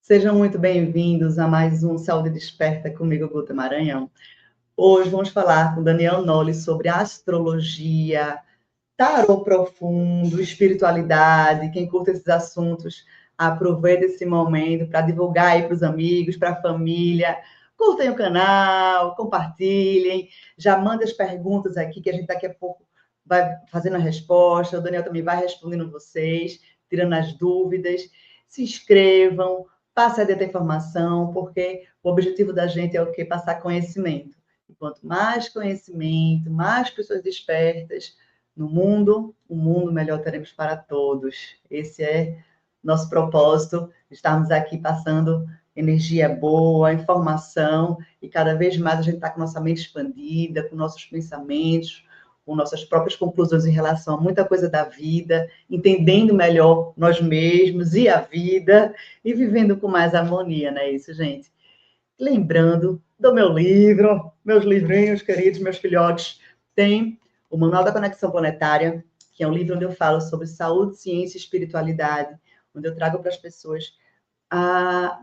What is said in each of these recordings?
Sejam muito bem-vindos a mais um Saúde Desperta comigo, Guta Maranhão. Hoje vamos falar com Daniel Nolli sobre astrologia, tarô profundo, espiritualidade. Quem curte esses assuntos, aproveita esse momento para divulgar aí para os amigos, para a família. Curtem o canal, compartilhem, já mandem as perguntas aqui, que a gente daqui a pouco vai fazendo a resposta. O Daniel também vai respondendo vocês, tirando as dúvidas. Se inscrevam, passem adiante a informação, porque o objetivo da gente é o quê? Passar conhecimento. E quanto mais conhecimento, mais pessoas despertas no mundo, o mundo melhor teremos para todos. Esse é nosso propósito, estarmos aqui passando energia boa, informação, e cada vez mais a gente está com nossa mente expandida, com nossos pensamentos, com nossas próprias conclusões em relação a muita coisa da vida, entendendo melhor nós mesmos e a vida, e vivendo com mais harmonia, não é isso, gente? Lembrando do meu livro, meus livrinhos queridos, meus filhotes, tem o Manual da Conexão Planetária, que é um livro onde eu falo sobre saúde, ciência e espiritualidade, onde eu trago para as pessoas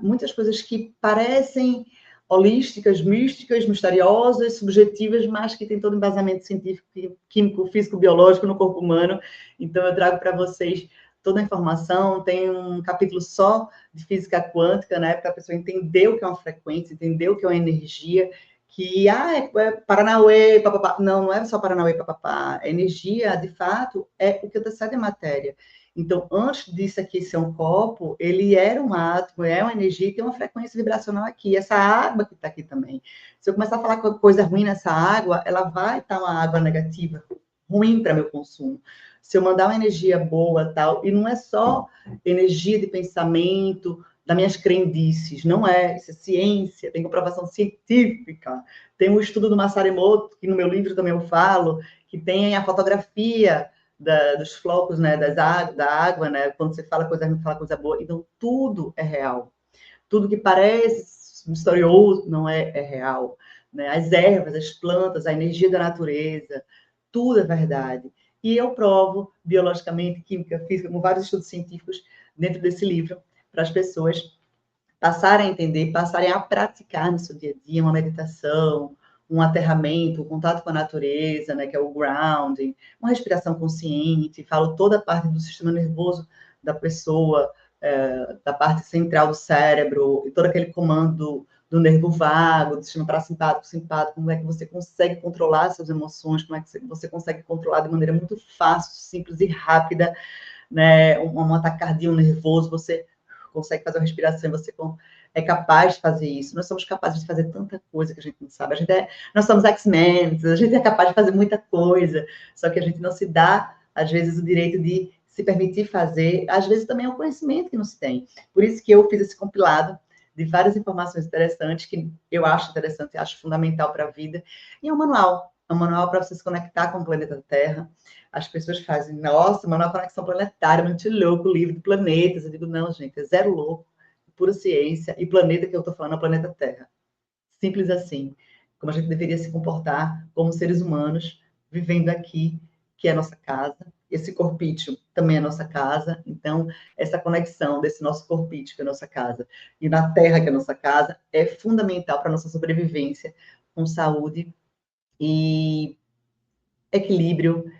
muitas coisas que parecem holísticas, místicas, misteriosas, subjetivas, mas que tem todo embasamento científico, químico, físico, biológico no corpo humano. Então, eu trago para vocês toda a informação. Tem um capítulo só de física quântica, né, para a pessoa entender o que é uma frequência, entender o que é uma energia, que é Paranauê, papapá. Não, não é só Paranauê, papapá. A energia, de fato, é o que antecede a matéria. Então, antes disso aqui ser um copo, ele era um átomo, é uma energia e tem uma frequência vibracional aqui. Essa água que está aqui também. Se eu começar a falar coisa ruim nessa água, ela vai estar uma água negativa, ruim para meu consumo. Se eu mandar uma energia boa, tal, e não é só energia de pensamento, das minhas crendices, não é, isso é ciência, tem comprovação científica. Tem um estudo do Masaru Emoto, que no meu livro também eu falo, que tem a fotografia dos flocos, né, da água, né, quando você fala coisa ruim, fala coisa boa. Então, tudo é real. Tudo que parece misterioso não é real. Né? As ervas, as plantas, a energia da natureza, tudo é verdade. E eu provo biologicamente, química, física, com vários estudos científicos dentro desse livro, para as pessoas passarem a entender, passarem a praticar no seu dia a dia uma meditação, um aterramento, um contato com a natureza, né, que é o grounding, uma respiração consciente, falo toda a parte do sistema nervoso da pessoa, da parte central do cérebro, e todo aquele comando do nervo vago, do sistema parasimpático, simpático, como é que você consegue controlar suas emoções, como é que você consegue controlar de maneira muito fácil, simples e rápida, né, um ataque cardíaco nervoso, você consegue fazer uma respiração, você é capaz de fazer isso. Nós somos capazes de fazer tanta coisa que a gente não sabe. Nós somos X-Men, a gente é capaz de fazer muita coisa, só que a gente não se dá, às vezes, o direito de se permitir fazer. Às vezes, também é um conhecimento que não se tem. Por isso que eu fiz esse compilado de várias informações interessantes, que eu acho interessante, acho fundamental para a vida. E é um manual para você se conectar com o planeta Terra. As pessoas fazem, nossa, manual conexão planetária, muito louco, livro de planetas. Eu digo, não, gente, é zero louco, pura ciência. E planeta que eu estou falando é o planeta Terra. Simples assim. Como a gente deveria se comportar como seres humanos, vivendo aqui, que é a nossa casa. Esse corpício também é a nossa casa. Então, essa conexão desse nosso corpício, que é a nossa casa, e na Terra, que é a nossa casa, é fundamental para a nossa sobrevivência, com saúde e equilíbrio,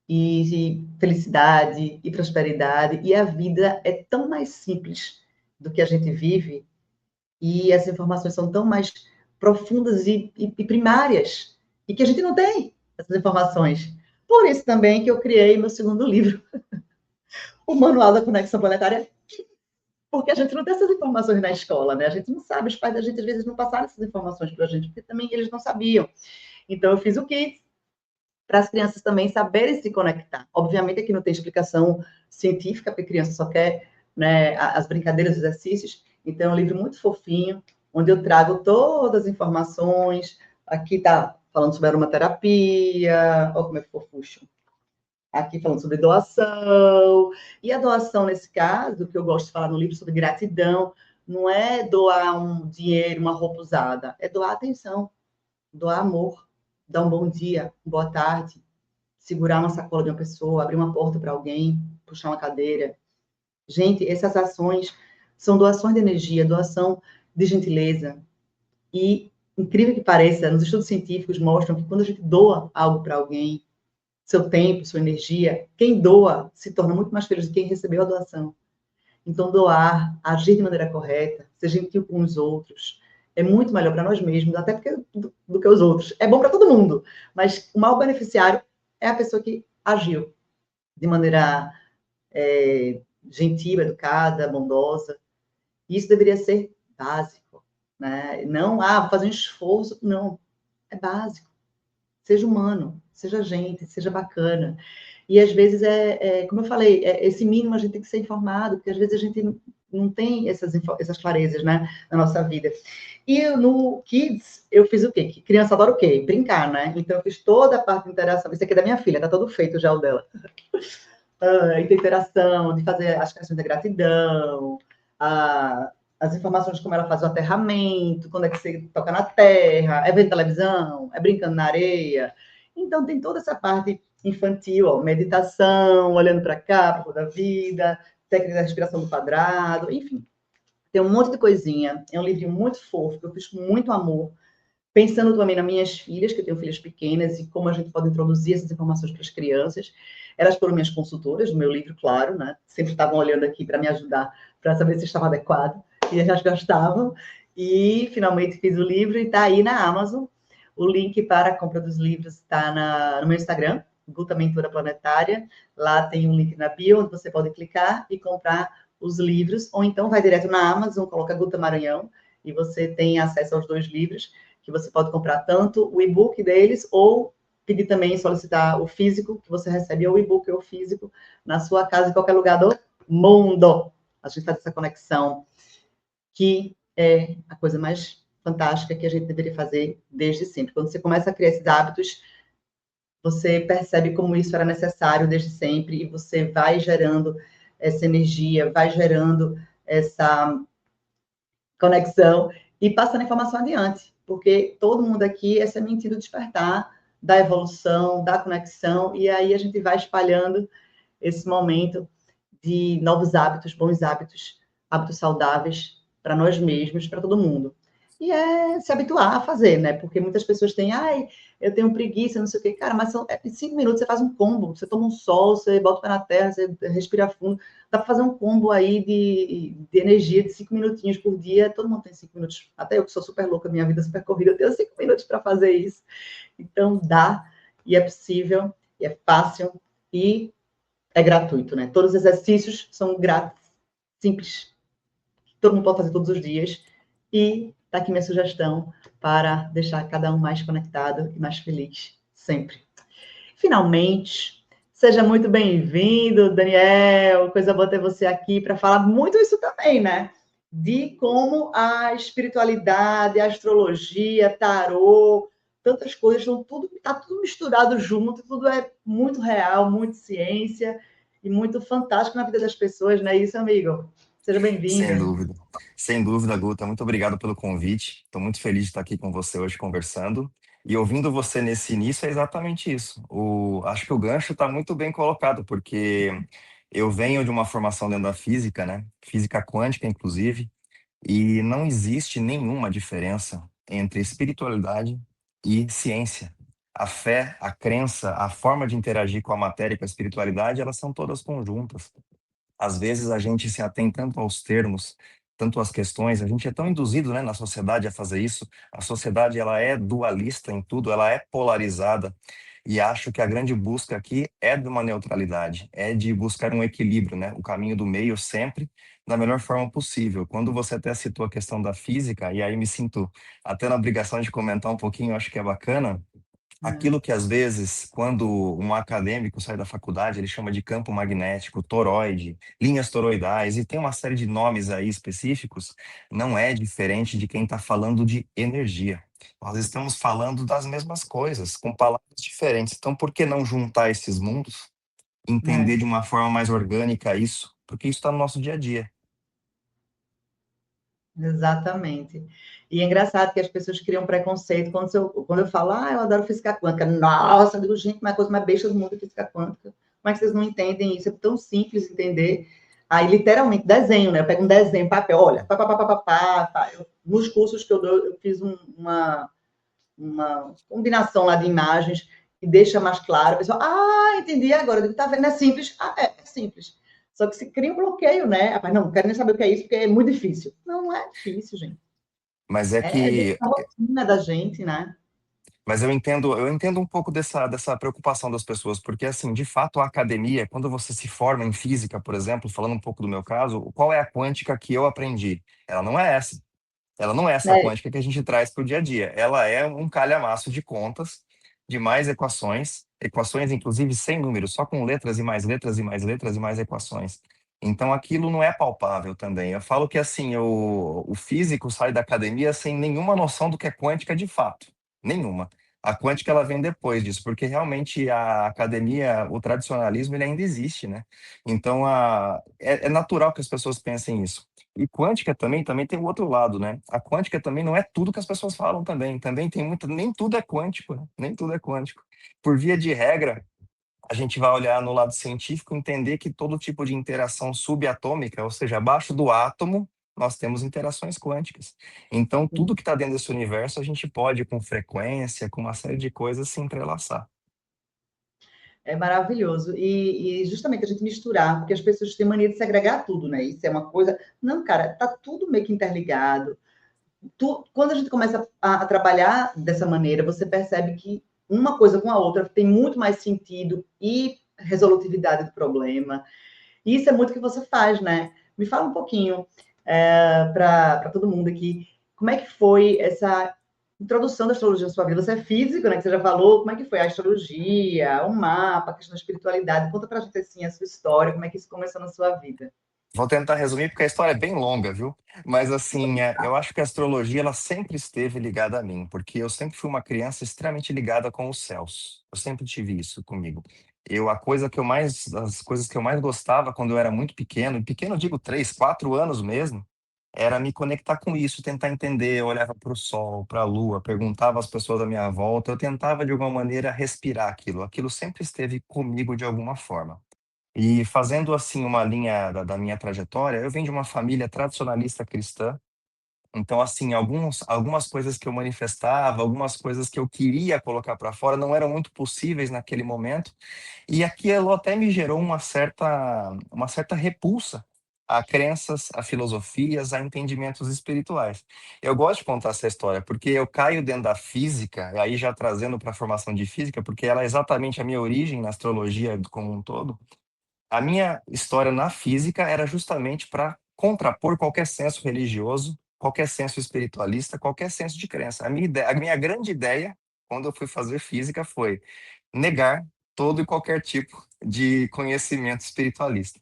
e felicidade, e prosperidade. E a vida é tão mais simples do que a gente vive, e as informações são tão mais profundas e primárias, e que a gente não tem essas informações. Por isso também que eu criei meu segundo livro, o Manual da Conexão Planetária, porque a gente não tem essas informações na escola, né? A gente não sabe, os pais da gente às vezes não passaram essas informações para a gente, porque também eles não sabiam. Então eu fiz o kit para as crianças também saberem se conectar. Obviamente aqui não tem explicação científica, porque a criança só quer, né, as brincadeiras, os exercícios. Então é um livro muito fofinho, onde eu trago todas as informações. Aqui está falando sobre aromaterapia, olha como é fofucho. Aqui falando sobre doação. E a doação, nesse caso, que eu gosto de falar no livro sobre gratidão, não é doar um dinheiro, uma roupa usada, é doar atenção, doar amor, dar um bom dia, uma boa tarde, segurar uma sacola de uma pessoa, abrir uma porta para alguém, puxar uma cadeira. Gente, essas ações são doações de energia, doação de gentileza. E, incrível que pareça, nos estudos científicos mostram que quando a gente doa algo para alguém, seu tempo, sua energia, quem doa se torna muito mais feliz do que quem recebeu a doação. Então, doar, agir de maneira correta, ser gentil com os outros, é muito melhor para nós mesmos, até do que os outros. É bom para todo mundo, mas o maior beneficiário é a pessoa que agiu de maneira gentil, educada, bondosa. Isso deveria ser básico, né? Não, vou fazer um esforço. Não, é básico. Seja humano, seja gente, seja bacana. E às vezes como eu falei, esse mínimo a gente tem que ser informado, porque às vezes a gente não tem essas clarezas, né, na nossa vida. E no Kids, eu fiz o quê? Criança adora o quê? Brincar, né? Então eu fiz toda a parte de interação. Isso aqui é da minha filha, tá todo feito já o dela. De interação, de fazer as questões da gratidão, as informações de como ela faz o aterramento, quando é que você toca na terra, é vendo televisão, é brincando na areia. Então, tem toda essa parte infantil, ó, meditação, olhando para cá, para toda a vida, técnica da respiração do quadrado, enfim. Tem um monte de coisinha. É um livrinho muito fofo, que eu fiz com muito amor, pensando também nas minhas filhas, que eu tenho filhas pequenas, e como a gente pode introduzir essas informações para as crianças. Elas foram minhas consultoras do meu livro, claro, né? Sempre estavam olhando aqui para me ajudar, para saber se estava adequado, e elas gostavam. E finalmente fiz o livro e está aí na Amazon. O link para a compra dos livros está no meu Instagram, Guta Mentora Planetária. Lá tem um link na bio, onde você pode clicar e comprar os livros, ou então vai direto na Amazon, coloca Guta Maranhão, e você tem acesso aos 2 livros, que você pode comprar tanto o e-book deles, ou pedir também, solicitar o físico, que você recebe ou o e-book ou o físico na sua casa, em qualquer lugar do mundo. A gente faz essa conexão, que é a coisa mais fantástica que a gente deveria fazer desde sempre. Quando você começa a criar esses hábitos, você percebe como isso era necessário desde sempre, e você vai gerando essa energia, vai gerando essa conexão e passando a informação adiante, porque todo mundo aqui é semente do despertar, da evolução, da conexão, e aí a gente vai espalhando esse momento de novos hábitos, bons hábitos, hábitos saudáveis para nós mesmos, para todo mundo. E é se habituar a fazer, né? Porque muitas pessoas têm, eu tenho preguiça, não sei o quê. Cara, mas em 5 minutos você faz um combo, você toma um sol, você bota o pé na terra, você respira fundo. Dá para fazer um combo aí de energia de 5 minutinhos por dia. Todo mundo tem 5 minutos. Até eu que sou super louca, minha vida é super corrida, eu tenho 5 minutos para fazer isso. Então dá, e é possível, e é fácil, e é gratuito, né? Todos os exercícios são grátis, simples. Todo mundo pode fazer todos os dias. E está aqui minha sugestão para deixar cada um mais conectado e mais feliz sempre. Finalmente, seja muito bem-vindo, Daniel. Coisa boa ter você aqui para falar muito isso também, né? De como a espiritualidade, a astrologia, tarô, tantas coisas, está tudo misturado junto, tudo é muito real, muito ciência e muito fantástico na vida das pessoas, não é isso, amigo? Seja Sem bem-vindo. dúvida. Sem dúvida, Guta. Muito obrigado pelo convite. Estou muito feliz de estar aqui com você hoje conversando. E ouvindo você nesse início é exatamente isso. Acho que o gancho está muito bem colocado, porque eu venho de uma formação dentro da física, né? Física quântica, inclusive, e não existe nenhuma diferença entre espiritualidade e ciência. A fé, a crença, a forma de interagir com a matéria e com a espiritualidade, elas são todas conjuntas. Às vezes a gente se atém tanto aos termos, tanto às questões, a gente é tão induzido, né, na sociedade a fazer isso. A sociedade, ela é dualista em tudo, ela é polarizada, e acho que a grande busca aqui é de uma neutralidade, é de buscar um equilíbrio, né, o caminho do meio sempre da melhor forma possível. Quando você até citou a questão da física, e aí me sinto até na obrigação de comentar um pouquinho, acho que é bacana. Aquilo que às vezes, quando um acadêmico sai da faculdade, ele chama de campo magnético, toroide, linhas toroidais, e tem uma série de nomes aí específicos, não é diferente de quem está falando de energia. Nós estamos falando das mesmas coisas, com palavras diferentes. Então, por que não juntar esses mundos, entender É. de uma forma mais orgânica isso? Porque isso está no nosso dia a dia. Exatamente. E é engraçado que as pessoas criam preconceito quando eu falo, eu adoro física quântica. Nossa, eu digo, gente, mas a coisa mais besta do mundo é física quântica. Como é que vocês não entendem isso? É tão simples entender. Aí, literalmente, desenho, né? Eu pego um desenho, papel, olha, pá, pá, pá, pá, pá, pá, pá. Nos cursos que eu dou, eu fiz uma combinação lá de imagens que deixa mais claro. O pessoal, entendi agora. Eu digo, tá vendo? É simples. É simples. Só que se cria um bloqueio, né? Rapaz, não quero nem saber o que é isso, porque é muito difícil. Não, não é difícil, gente. Mas é É dentro que da rotina da gente, né? Mas eu entendo um pouco dessa preocupação das pessoas, porque assim, de fato, a academia, quando você se forma em física, por exemplo, falando um pouco do meu caso, qual é a quântica que eu aprendi? Ela não é essa. Ela não é essa É, quântica que a gente traz para o dia a dia. Ela é um calhamaço de contas, de mais equações, equações inclusive sem números, só com letras e mais letras e mais letras e mais equações. Então aquilo não é palpável também. Eu falo que assim, o físico sai da academia sem nenhuma noção do que é quântica de fato. Nenhuma. A quântica ela vem depois disso, porque realmente a academia, o tradicionalismo, ele ainda existe, né? Então é natural que as pessoas pensem isso. E quântica também tem o outro lado, né? A quântica também não é tudo que as pessoas falam também. Também tem muita, nem tudo é quântico, né? Nem tudo é quântico. Por via de regra, a gente vai olhar no lado científico e entender que todo tipo de interação subatômica, ou seja, abaixo do átomo, nós temos interações quânticas. Então, tudo que está dentro desse universo, a gente pode, com frequência, com uma série de coisas, se entrelaçar. é maravilhoso. E justamente a gente misturar, porque as pessoas têm mania de segregar tudo, né? Isso é uma coisa. Não, cara, tá tudo meio que interligado. Quando a gente começa a trabalhar dessa maneira, você percebe que uma coisa com a outra tem muito mais sentido e resolutividade do problema. E isso é muito o que você faz, né? Me fala um pouquinho, para todo mundo aqui, como é que foi essa introdução da astrologia na sua vida? Você é físico, né? Que você já falou. Como é que foi a astrologia, o mapa, a questão da espiritualidade? Conta pra gente assim a sua história, como é que isso começou na sua vida. Vou tentar resumir porque a história é bem longa, viu? Mas assim, eu acho que a astrologia ela sempre esteve ligada a mim, porque eu sempre fui uma criança extremamente ligada com os céus. Eu sempre tive isso comigo. As coisas que eu mais gostava quando eu era muito pequeno, e pequeno eu digo 3, 4 anos mesmo, era me conectar com isso, tentar entender. Eu olhava para o sol, para a lua, perguntava às pessoas à minha volta, eu tentava de alguma maneira respirar aquilo. Aquilo sempre esteve comigo de alguma forma. E fazendo assim uma linha da minha trajetória, eu venho de uma família tradicionalista cristã. Então, assim, algumas coisas que eu manifestava, algumas coisas que eu queria colocar para fora não eram muito possíveis naquele momento. E aquilo até me gerou uma certa repulsa a crenças, a filosofias, a entendimentos espirituais. Eu gosto de contar essa história porque eu caio dentro da física, e aí já trazendo para a formação de física, porque ela é exatamente a minha origem na astrologia como um todo. A minha história na física era justamente para contrapor qualquer senso religioso, qualquer senso espiritualista, qualquer senso de crença. A minha grande ideia, quando eu fui fazer física, foi negar todo e qualquer tipo de conhecimento espiritualista.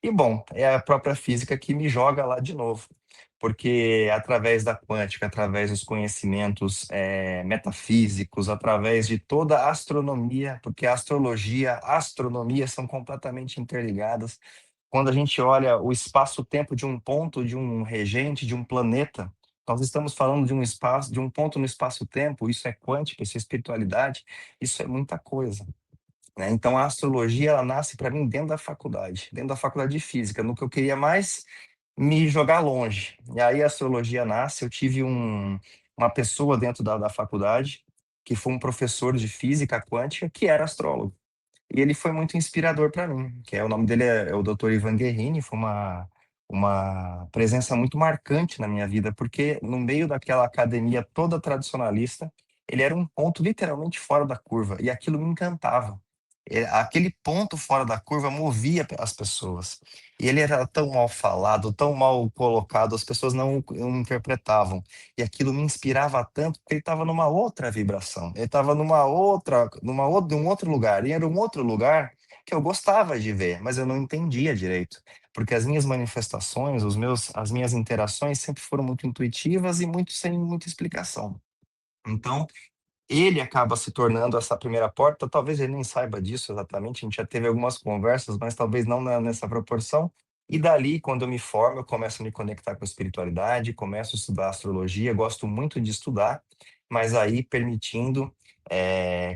E, bom, é a própria física que me joga lá de novo, porque através da quântica, através dos conhecimentos metafísicos, através de toda a astronomia, porque a astrologia, a astronomia são completamente interligadas. Quando a gente olha o espaço-tempo de um ponto, de um regente, de um planeta, nós estamos falando de um espaço, de um ponto no espaço-tempo. Isso é quântica, isso é espiritualidade, isso é muita coisa, né? Então a astrologia ela nasce para mim dentro da faculdade de física, no que eu queria mais me jogar longe. E aí a astrologia nasce. Eu tive uma pessoa dentro da faculdade que foi um professor de física quântica que era astrólogo. E ele foi muito inspirador para mim, que o nome dele é o Dr. Ivan Guerrini. Foi uma presença muito marcante na minha vida, porque no meio daquela academia toda tradicionalista, ele era um ponto literalmente fora da curva, e aquilo me encantava. Aquele ponto fora da curva movia as pessoas. E ele era tão mal falado, tão mal colocado, as pessoas não interpretavam. E aquilo me inspirava tanto, porque ele estava numa outra vibração. Ele estava num outro lugar. E era um outro lugar que eu gostava de ver, mas eu não entendia direito. Porque as minhas manifestações, as minhas interações sempre foram muito intuitivas e muito sem muita explicação. Então, ele acaba se tornando essa primeira porta. Talvez ele nem saiba disso exatamente, a gente já teve algumas conversas, mas talvez não nessa proporção. E dali, quando eu me formo, eu começo a me conectar com a espiritualidade, começo a estudar astrologia, gosto muito de estudar, mas aí permitindo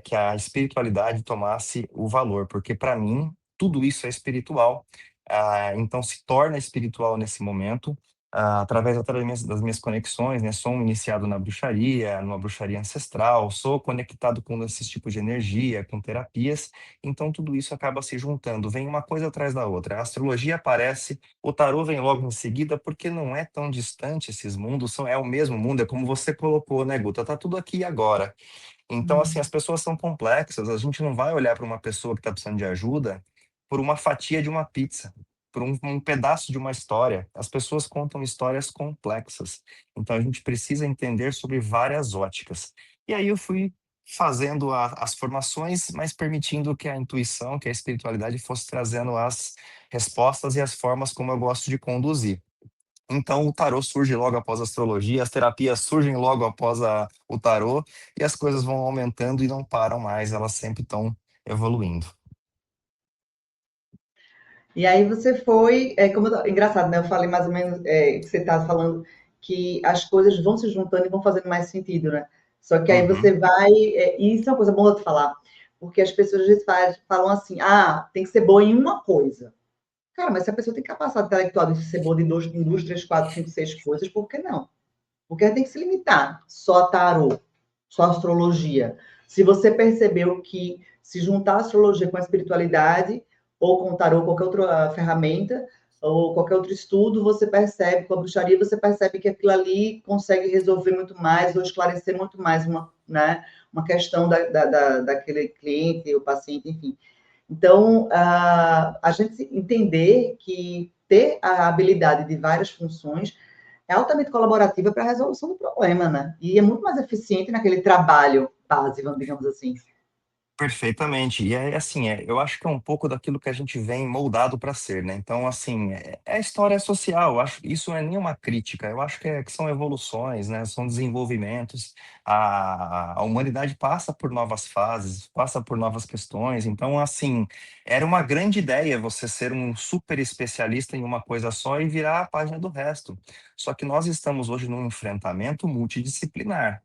que a espiritualidade tomasse o valor, porque para mim tudo isso é espiritual. então se torna espiritual nesse momento, através até das minhas conexões, né? Sou um iniciado na bruxaria, numa bruxaria ancestral, sou conectado com esses tipos de energia, com terapias, então tudo isso acaba se juntando, vem uma coisa atrás da outra. A astrologia aparece, o tarô vem logo em seguida, porque não é tão distante esses mundos, é o mesmo mundo, é como você colocou, né, Guta? Tá tudo aqui e agora. Então, assim, as pessoas são complexas. A gente não vai olhar para uma pessoa que está precisando de ajuda por uma fatia de uma pizza, por um pedaço de uma história. As pessoas contam histórias complexas. Então, a gente precisa entender sobre várias óticas. E aí eu fui fazendo as formações, mas permitindo que a intuição, que a espiritualidade fosse trazendo as respostas e as formas como eu gosto de conduzir. Então, o tarô surge logo após a astrologia, as terapias surgem logo após o tarô, e as coisas vão aumentando e não param mais, elas sempre estão evoluindo. E aí você foi, engraçado, né? Eu falei mais ou menos que você estava falando que as coisas vão se juntando e vão fazendo mais sentido, né? Só que aí Uhum. você vai, e isso é uma coisa boa de falar, porque as pessoas às vezes falam assim, tem que ser boa em uma coisa. Cara, mas se a pessoa tem capacidade intelectual de ser boa em duas, três, quatro, cinco, seis coisas, por que não? Porque ela tem que se limitar só a tarô, só a astrologia. Se você percebeu que se juntar a astrologia com a espiritualidade, ou com o tarô, qualquer outra ferramenta, ou qualquer outro estudo, você percebe, com a bruxaria, você percebe que aquilo ali consegue resolver muito mais, ou esclarecer muito mais uma questão daquele cliente, ou paciente, enfim. Então, a gente entender que ter a habilidade de várias funções é altamente colaborativa para a resolução do problema, né? E é muito mais eficiente naquele trabalho básico, digamos assim. Perfeitamente. E é assim, eu acho que é um pouco daquilo que a gente vem moldado para ser, né? Então, assim, é história social. Eu acho que isso não é nenhuma crítica. Eu acho que são evoluções, né? São desenvolvimentos. A humanidade passa por novas fases, passa por novas questões. Então, assim, era uma grande ideia você ser um super especialista em uma coisa só e virar a página do resto. Só que nós estamos hoje num enfrentamento multidisciplinar.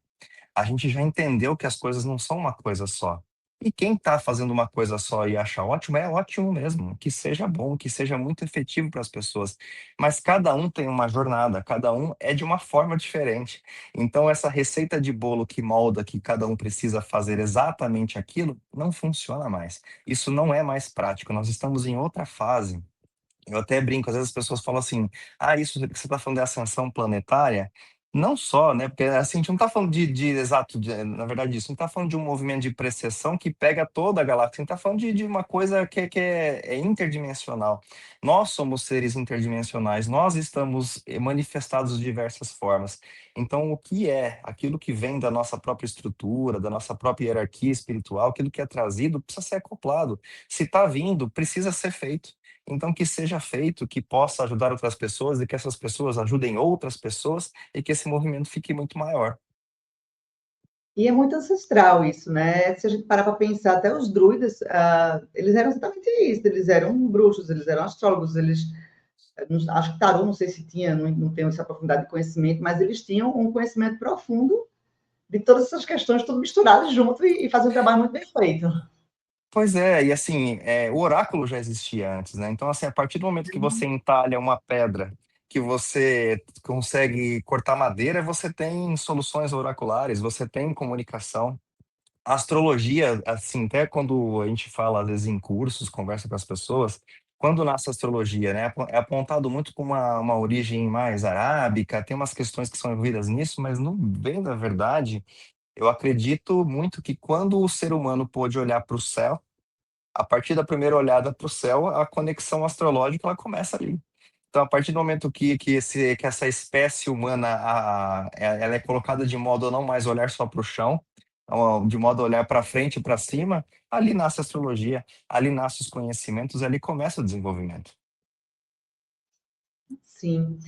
A gente já entendeu que as coisas não são uma coisa só. E quem está fazendo uma coisa só e acha ótimo, é ótimo mesmo, que seja bom, que seja muito efetivo para as pessoas. Mas cada um tem uma jornada, cada um é de uma forma diferente. Então, essa receita de bolo que molda que cada um precisa fazer exatamente aquilo, não funciona mais. Isso não é mais prático. Nós estamos em outra fase. Eu até brinco, às vezes as pessoas falam assim, isso que você está falando de ascensão planetária, não só, né? Porque assim, a gente não está falando na verdade, isso não está falando de um movimento de precessão que pega toda a galáxia, a gente está falando de uma coisa que é interdimensional. Nós somos seres interdimensionais, nós estamos manifestados de diversas formas. Então, o que é aquilo que vem da nossa própria estrutura, da nossa própria hierarquia espiritual, aquilo que é trazido, precisa ser acoplado. Se está vindo, precisa ser feito. Então, que seja feito, que possa ajudar outras pessoas e que essas pessoas ajudem outras pessoas e que esse movimento fique muito maior. E é muito ancestral isso, né? Se a gente parar para pensar, até os druidas, eles eram exatamente isso. Eles eram bruxos, eles eram astrólogos, acho que tarô, não sei se tinha, não tenho essa profundidade de conhecimento, mas eles tinham um conhecimento profundo de todas essas questões, tudo misturado junto e fazer um trabalho muito bem feito. Pois é, e assim, o oráculo já existia antes, né? Então, assim, a partir do momento que você entalha uma pedra, que você consegue cortar madeira, você tem soluções oraculares, você tem comunicação. A astrologia, assim, até quando a gente fala, às vezes, em cursos, conversa com as pessoas, quando nasce a astrologia, né, é apontado muito com uma origem mais arábica, tem umas questões que são envolvidas nisso, mas no bem da verdade, eu acredito muito que quando o ser humano pôde olhar para o céu, a partir da primeira olhada para o céu, a conexão astrológica ela começa ali. Então, a partir do momento que essa espécie humana ela é colocada de modo a não mais olhar só para o chão, de modo a olhar para frente e para cima, ali nasce a astrologia, ali nascem os conhecimentos, ali começa o desenvolvimento. Sim.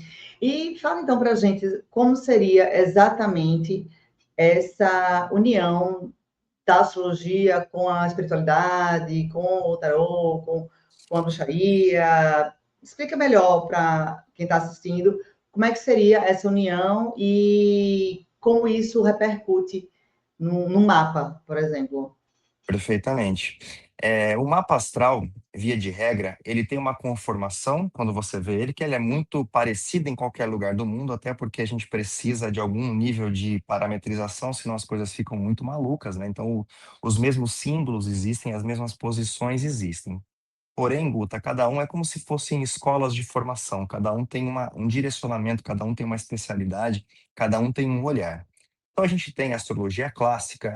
E fala então para a gente como seria exatamente essa união da astrologia com a espiritualidade, com o tarô, com a bruxaria. Explica melhor para quem está assistindo como é que seria essa união e como isso repercute no mapa, por exemplo. Perfeitamente. O mapa astral, via de regra, ele tem uma conformação, quando você vê ele, que ele é muito parecido em qualquer lugar do mundo, até porque a gente precisa de algum nível de parametrização, senão as coisas ficam muito malucas, né? Então, os mesmos símbolos existem, as mesmas posições existem. Porém, Guta, cada um é como se fossem escolas de formação, cada um tem um direcionamento, cada um tem uma especialidade, cada um tem um olhar. Então a gente tem a astrologia clássica,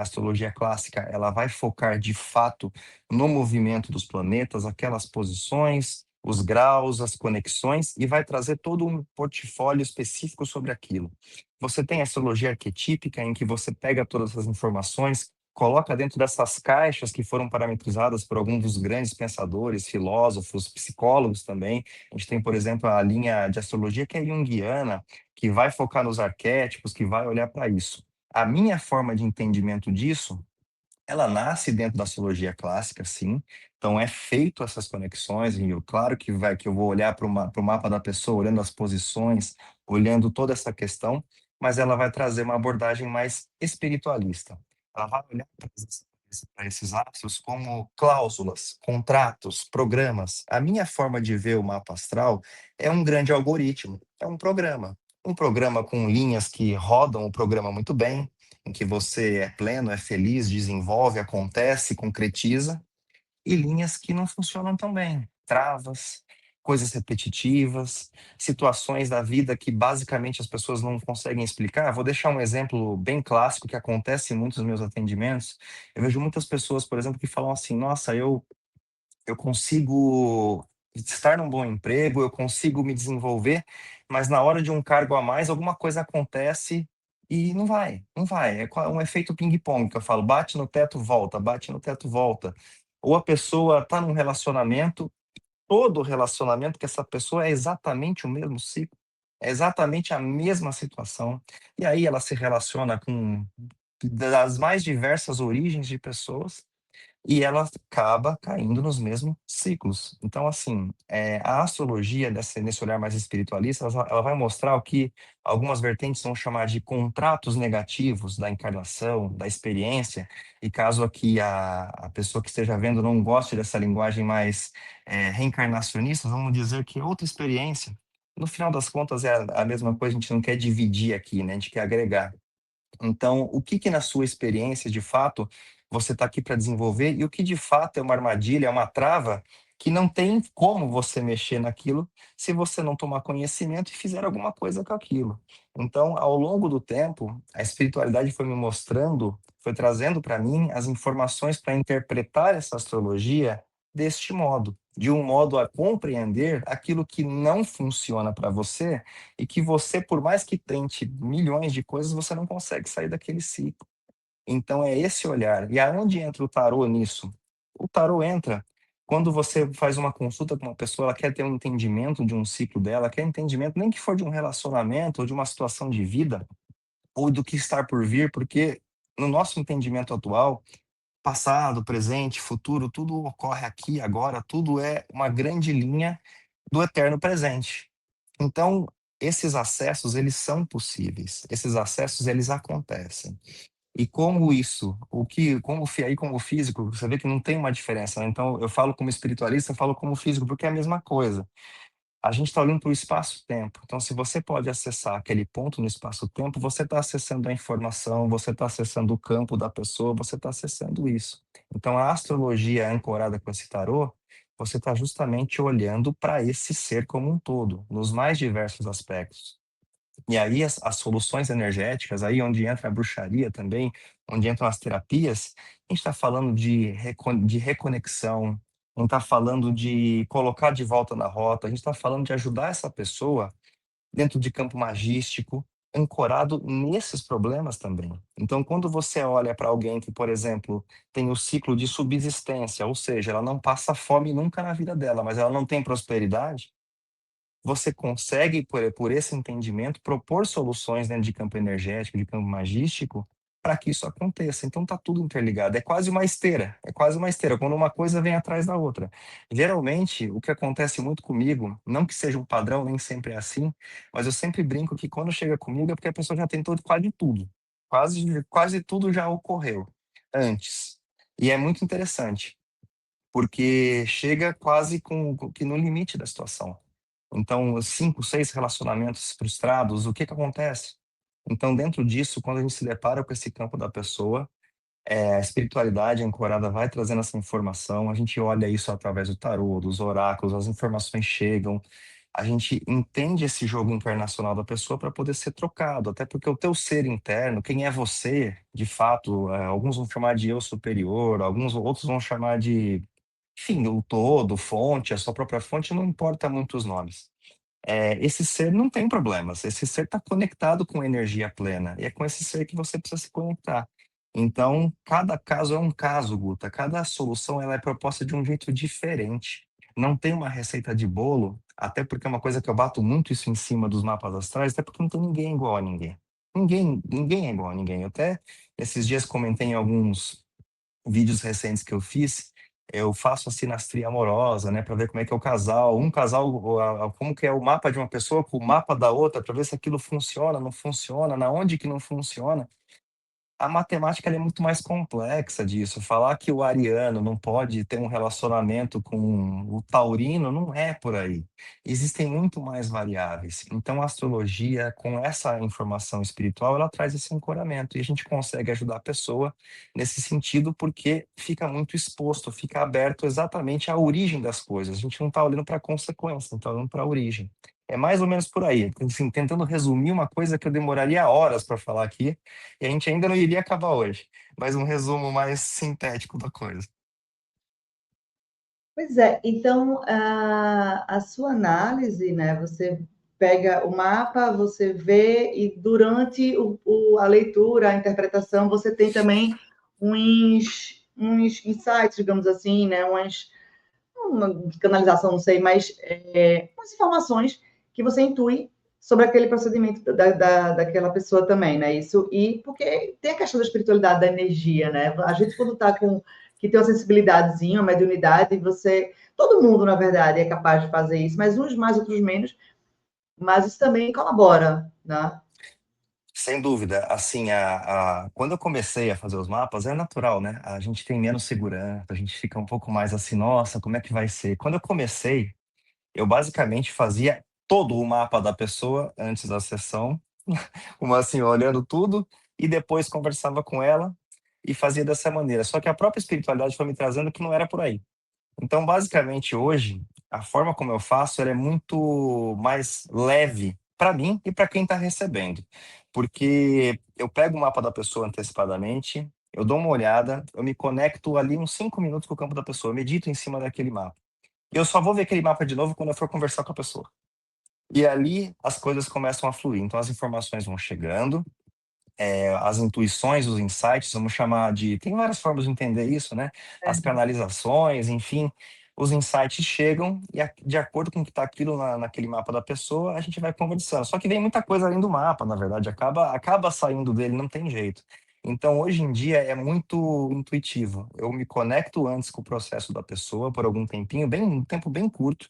ela vai focar de fato no movimento dos planetas, aquelas posições, os graus, as conexões, e vai trazer todo um portfólio específico sobre aquilo. Você tem a astrologia arquetípica, em que você pega todas essas informações, coloca dentro dessas caixas que foram parametrizadas por alguns dos grandes pensadores, filósofos, psicólogos também. A gente tem, por exemplo, a linha de astrologia que é junguiana, que vai focar nos arquétipos, que vai olhar para isso. A minha forma de entendimento disso, ela nasce dentro da astrologia clássica, sim. Então é feito essas conexões, e claro que eu vou olhar para o mapa da pessoa, olhando as posições, olhando toda essa questão, mas ela vai trazer uma abordagem mais espiritualista. Ela vai olhar para esses astros como cláusulas, contratos, programas. A minha forma de ver o mapa astral é um grande algoritmo, é um programa. Um programa com linhas que rodam o programa muito bem, em que você é pleno, é feliz, desenvolve, acontece, concretiza, e linhas que não funcionam tão bem. Travas, coisas repetitivas, situações da vida que basicamente as pessoas não conseguem explicar. Vou deixar um exemplo bem clássico que acontece em muitos dos meus atendimentos. Eu vejo muitas pessoas, por exemplo, que falam assim: nossa, eu consigo estar num bom emprego, eu consigo me desenvolver, mas na hora de um cargo a mais, alguma coisa acontece e não vai, não vai. É um efeito ping-pong que eu falo, bate no teto, volta, bate no teto, volta. Ou a pessoa está num relacionamento, todo relacionamento que essa pessoa é exatamente o mesmo ciclo, é exatamente a mesma situação. E aí ela se relaciona com das mais diversas origens de pessoas, e ela acaba caindo nos mesmos ciclos. Então, assim, a astrologia, nesse olhar mais espiritualista, ela vai mostrar o que algumas vertentes vão chamar de contratos negativos da encarnação, da experiência, e caso aqui a pessoa que esteja vendo não goste dessa linguagem mais reencarnacionista, vamos dizer que outra experiência. No final das contas, é a mesma coisa, a gente não quer dividir aqui, né? A gente quer agregar. Então, o que que na sua experiência, de fato, você está aqui para desenvolver e o que de fato é uma armadilha, é uma trava que não tem como você mexer naquilo se você não tomar conhecimento e fizer alguma coisa com aquilo. Então, ao longo do tempo, a espiritualidade foi me mostrando, foi trazendo para mim as informações para interpretar essa astrologia deste modo, de um modo a compreender aquilo que não funciona para você e que você, por mais que tente milhões de coisas, você não consegue sair daquele ciclo. Então é esse olhar. E aonde entra o tarô nisso? O tarô entra quando você faz uma consulta com uma pessoa, ela quer ter um entendimento de um ciclo dela, quer entendimento nem que for de um relacionamento ou de uma situação de vida ou do que está por vir, porque no nosso entendimento atual, passado, presente, futuro, tudo ocorre aqui agora, tudo é uma grande linha do eterno presente. Então, esses acessos, eles são possíveis. Esses acessos, eles acontecem. E como isso, aí como físico, você vê que não tem uma diferença, né? Então, eu falo como espiritualista, eu falo como físico, porque é a mesma coisa. A gente está olhando para o espaço-tempo. Então, se você pode acessar aquele ponto no espaço-tempo, você está acessando a informação, você está acessando o campo da pessoa, você está acessando isso. Então, a astrologia ancorada com esse tarô, você está justamente olhando para esse ser como um todo, nos mais diversos aspectos. E aí as soluções energéticas, aí onde entra a bruxaria também, onde entram as terapias, a gente está falando de reconexão, não está falando de colocar de volta na rota, a gente está falando de ajudar essa pessoa dentro de campo magístico, ancorado nesses problemas também. Então, quando você olha para alguém que, por exemplo, tem o ciclo de subsistência, ou seja, ela não passa fome nunca na vida dela, mas ela não tem prosperidade, você consegue, por esse entendimento, propor soluções dentro de campo energético, de campo magístico, para que isso aconteça. Então está tudo interligado. É quase uma esteira. É quase uma esteira, quando uma coisa vem atrás da outra. Geralmente, o que acontece muito comigo, não que seja um padrão, nem sempre é assim, mas eu sempre brinco que quando chega comigo é porque a pessoa já tentou quase tudo. Quase tudo já ocorreu antes. E é muito interessante, porque chega quase que no limite da situação. Então, 5, 6 relacionamentos frustrados, o que que acontece? Então, dentro disso, quando a gente se depara com esse campo da pessoa, a espiritualidade ancorada vai trazendo essa informação, a gente olha isso através do tarô, dos oráculos, as informações chegam, a gente entende esse jogo internacional da pessoa para poder ser trocado, até porque o teu ser interno, quem é você, de fato, alguns vão chamar de eu superior, alguns outros vão chamar de, enfim, o todo, fonte, a sua própria fonte, não importa muito os nomes. Esse ser não tem problemas, esse ser está conectado com energia plena, e é com esse ser que você precisa se conectar. Então, cada caso é um caso, Guta, cada solução ela é proposta de um jeito diferente. Não tem uma receita de bolo, até porque é uma coisa que eu bato muito isso em cima dos mapas astrais, até porque não tem ninguém igual a ninguém. Ninguém é igual a ninguém. Eu até esses dias comentei em alguns vídeos recentes que eu fiz, eu faço a sinastria amorosa, né, para ver como é que é o casal, um casal, como que é o mapa de uma pessoa com o mapa da outra, para ver se aquilo funciona, não funciona, na onde que não funciona. A matemática ela é muito mais complexa disso. Falar que o ariano não pode ter um relacionamento com o taurino não é por aí. Existem muito mais variáveis. Então, a astrologia, com essa informação espiritual, ela traz esse ancoramento e a gente consegue ajudar a pessoa nesse sentido porque fica muito exposto, fica aberto exatamente à origem das coisas. A gente não está olhando para a consequência, está olhando para a origem. É mais ou menos por aí, assim, tentando resumir uma coisa que eu demoraria horas para falar aqui, e a gente ainda não iria acabar hoje, mas um resumo mais sintético da coisa. Pois é, então a sua análise, né? Você pega o mapa, você vê, e durante a leitura, a interpretação, você tem também uns insights, digamos assim, né? Uma canalização, não sei, mas umas informações que você intui sobre aquele procedimento daquela pessoa também, né? Isso, e porque tem a questão da espiritualidade, da energia, né? A gente, quando está com que tem uma sensibilidadezinha, uma mediunidade, você. Todo mundo, na verdade, é capaz de fazer isso, mas uns mais, outros menos, mas isso também colabora, né? Sem dúvida, assim, quando eu comecei a fazer os mapas, é natural, né? A gente tem menos segurança, a gente fica um pouco mais assim, nossa, como é que vai ser? Quando eu comecei, eu basicamente fazia todo o mapa da pessoa antes da sessão, uma assim, olhando tudo, e depois conversava com ela e fazia dessa maneira. Só que a própria espiritualidade foi me trazendo que não era por aí. Então, basicamente, hoje, a forma como eu faço, ela é muito mais leve para mim e para quem está recebendo. Porque eu pego o mapa da pessoa antecipadamente, eu dou uma olhada, eu me conecto ali uns 5 minutos com o campo da pessoa, eu medito em cima daquele mapa. E eu só vou ver aquele mapa de novo quando eu for conversar com a pessoa. E ali as coisas começam a fluir. Então, as informações vão chegando, as intuições, os insights, vamos chamar de. Tem várias formas de entender isso, né? As canalizações, enfim, os insights chegam e, de acordo com o que está aquilo naquele mapa da pessoa, a gente vai conversando. Só que vem muita coisa além do mapa, na verdade, acaba saindo dele, não tem jeito. Então, hoje em dia, é muito intuitivo. Eu me conecto antes com o processo da pessoa por algum tempinho, um tempo bem curto.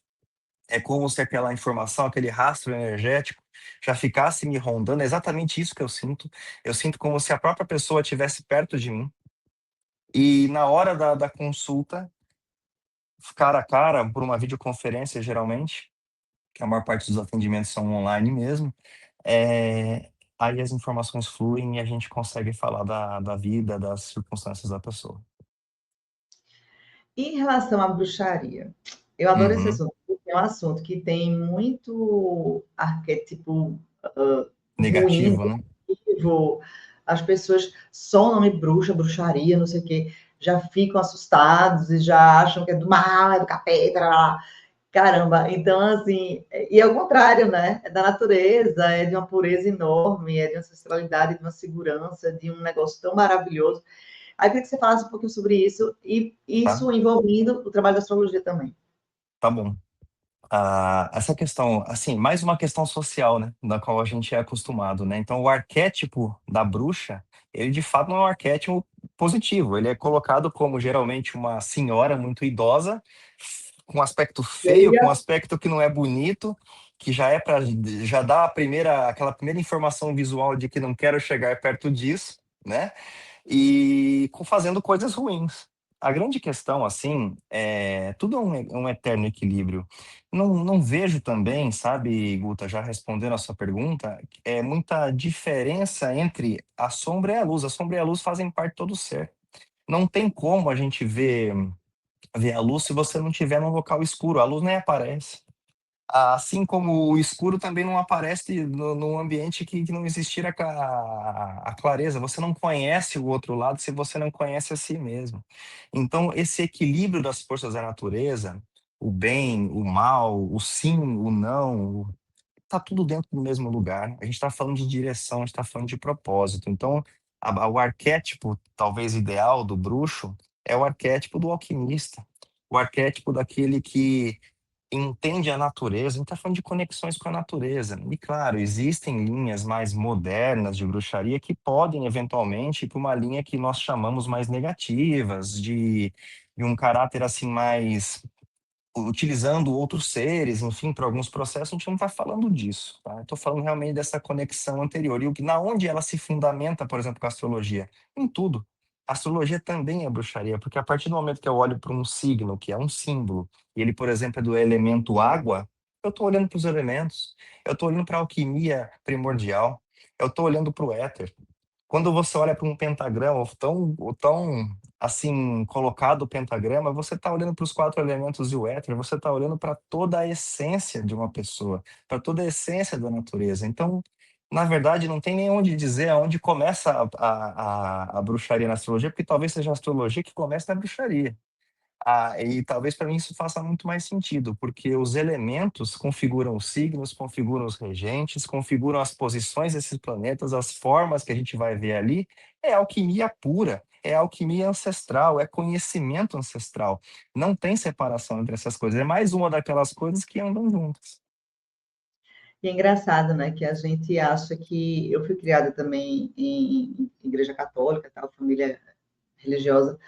É como se aquela informação, aquele rastro energético já ficasse me rondando. É exatamente isso que eu sinto. Eu sinto como se a própria pessoa estivesse perto de mim. E na hora da consulta, cara a cara, por uma videoconferência, geralmente, que a maior parte dos atendimentos são online mesmo, aí as informações fluem e a gente consegue falar da vida, das circunstâncias da pessoa. Em relação à bruxaria, eu adoro esse Uhum. assunto, porque é um assunto que tem muito arquétipo ruim, Negativo, né? negativo. As pessoas só o nome bruxa, bruxaria, não sei o quê, já ficam assustados e já acham que é do mal, é do capeta, blá, blá. Caramba. Então, assim, e é o contrário, né? É da natureza, é de uma pureza enorme, é de uma ancestralidade, de uma segurança, de um negócio tão maravilhoso. Aí eu queria que você falasse um pouquinho sobre isso, e Tá? isso envolvendo o trabalho da astrologia também. Tá bom. Essa questão, assim, mais uma questão social, né, da qual a gente é acostumado, né? Então, o arquétipo da bruxa, ele de fato não é um arquétipo positivo. Ele é colocado como geralmente uma senhora muito idosa, com aspecto feio, com aspecto que não é bonito, que já é para já dá aquela primeira informação visual de que não quero chegar perto disso, né? E fazendo coisas ruins. a grande questão, assim, tudo é um eterno equilíbrio. Não vejo também, sabe, Guta, já respondendo a sua pergunta, muita diferença entre a sombra e a luz. A sombra e a luz fazem parte do todo ser. Não tem como a gente ver a luz se você não estiver num local escuro. A luz nem aparece. Assim como o escuro também não aparece num ambiente que não existir a clareza. Você não conhece o outro lado se você não conhece a si mesmo. Então, esse equilíbrio das forças da natureza, o bem, o mal, o sim, o não, tá tudo dentro do mesmo lugar. A gente está falando de direção, a gente está falando de propósito. Então, o arquétipo, talvez ideal do bruxo, é o arquétipo do alquimista, o arquétipo daquele que entende a natureza. A gente está falando de conexões com a natureza. E, claro, existem linhas mais modernas de bruxaria que podem, eventualmente, ir para uma linha que nós chamamos mais negativas, de um caráter assim mais utilizando outros seres, enfim, para alguns processos, a gente não está falando disso, tá? Estou falando realmente dessa conexão anterior. E na onde ela se fundamenta, por exemplo, com a astrologia? Em tudo. A astrologia também é bruxaria, porque a partir do momento que eu olho para um signo, que é um símbolo, e ele, por exemplo, é do elemento água, eu estou olhando para os elementos, eu estou olhando para a alquimia primordial, eu estou olhando para o éter. Quando você olha para um pentagrama, ou tão assim colocado o pentagrama, você está olhando para os quatro elementos e o éter, você está olhando para toda a essência de uma pessoa, para toda a essência da natureza. Então, na verdade, não tem nem onde dizer aonde começa a bruxaria na astrologia, porque talvez seja a astrologia que comece na bruxaria. E talvez para mim isso faça muito mais sentido, porque os elementos configuram os signos, configuram os regentes, configuram as posições desses planetas, as formas que a gente vai ver ali. É alquimia pura, é alquimia ancestral, é conhecimento ancestral. Não tem separação entre essas coisas. É mais uma daquelas coisas que andam juntas. E é engraçado, né, que a gente acha que eu fui criada também em igreja católica, tal, família religiosa,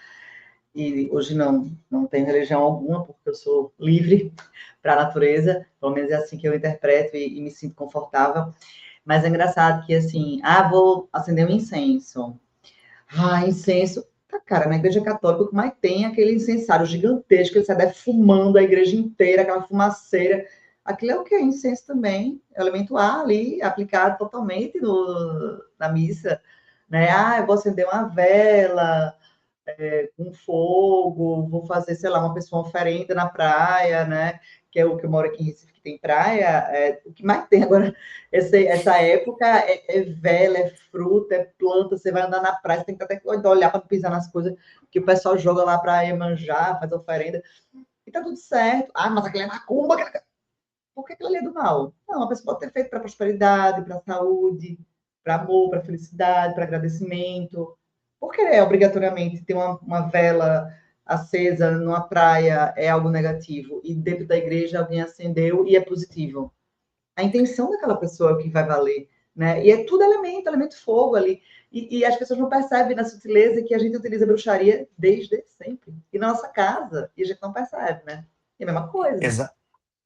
e hoje não tenho religião alguma, porque eu sou livre para a natureza, pelo menos é assim que eu interpreto e me sinto confortável. Mas é engraçado que, assim, vou acender um incenso. Incenso. Tá, cara, na igreja católica, o que mais tem é aquele incensário gigantesco, que ele sai defumando a igreja inteira, aquela fumaceira. Aquilo é o quê? Incenso também. É o elemento ar ali, aplicado totalmente na missa. Né? Eu vou acender uma vela, com fogo, vou fazer, sei lá, uma pessoa oferenda na praia, né? Que é o que eu moro aqui em Recife, que tem praia. O que mais tem agora, essa época, é vela, é fruta, é planta. Você vai andar na praia, você tem que até olhar para pisar nas coisas que o pessoal joga lá para Iemanjá, faz oferenda. E tá tudo certo. Mas aquele é macumba. Por que aquilo ali é do mal? Não, a pessoa pode ter feito para prosperidade, para saúde, para amor, para felicidade, para agradecimento. Por que obrigatoriamente ter uma vela acesa numa praia é algo negativo e dentro da igreja alguém acendeu e é positivo? A intenção daquela pessoa é o que vai valer, né? E é tudo elemento fogo ali. E as pessoas não percebem na sutileza que a gente utiliza bruxaria desde sempre. E na nossa casa, e a gente não percebe, né? É a mesma coisa.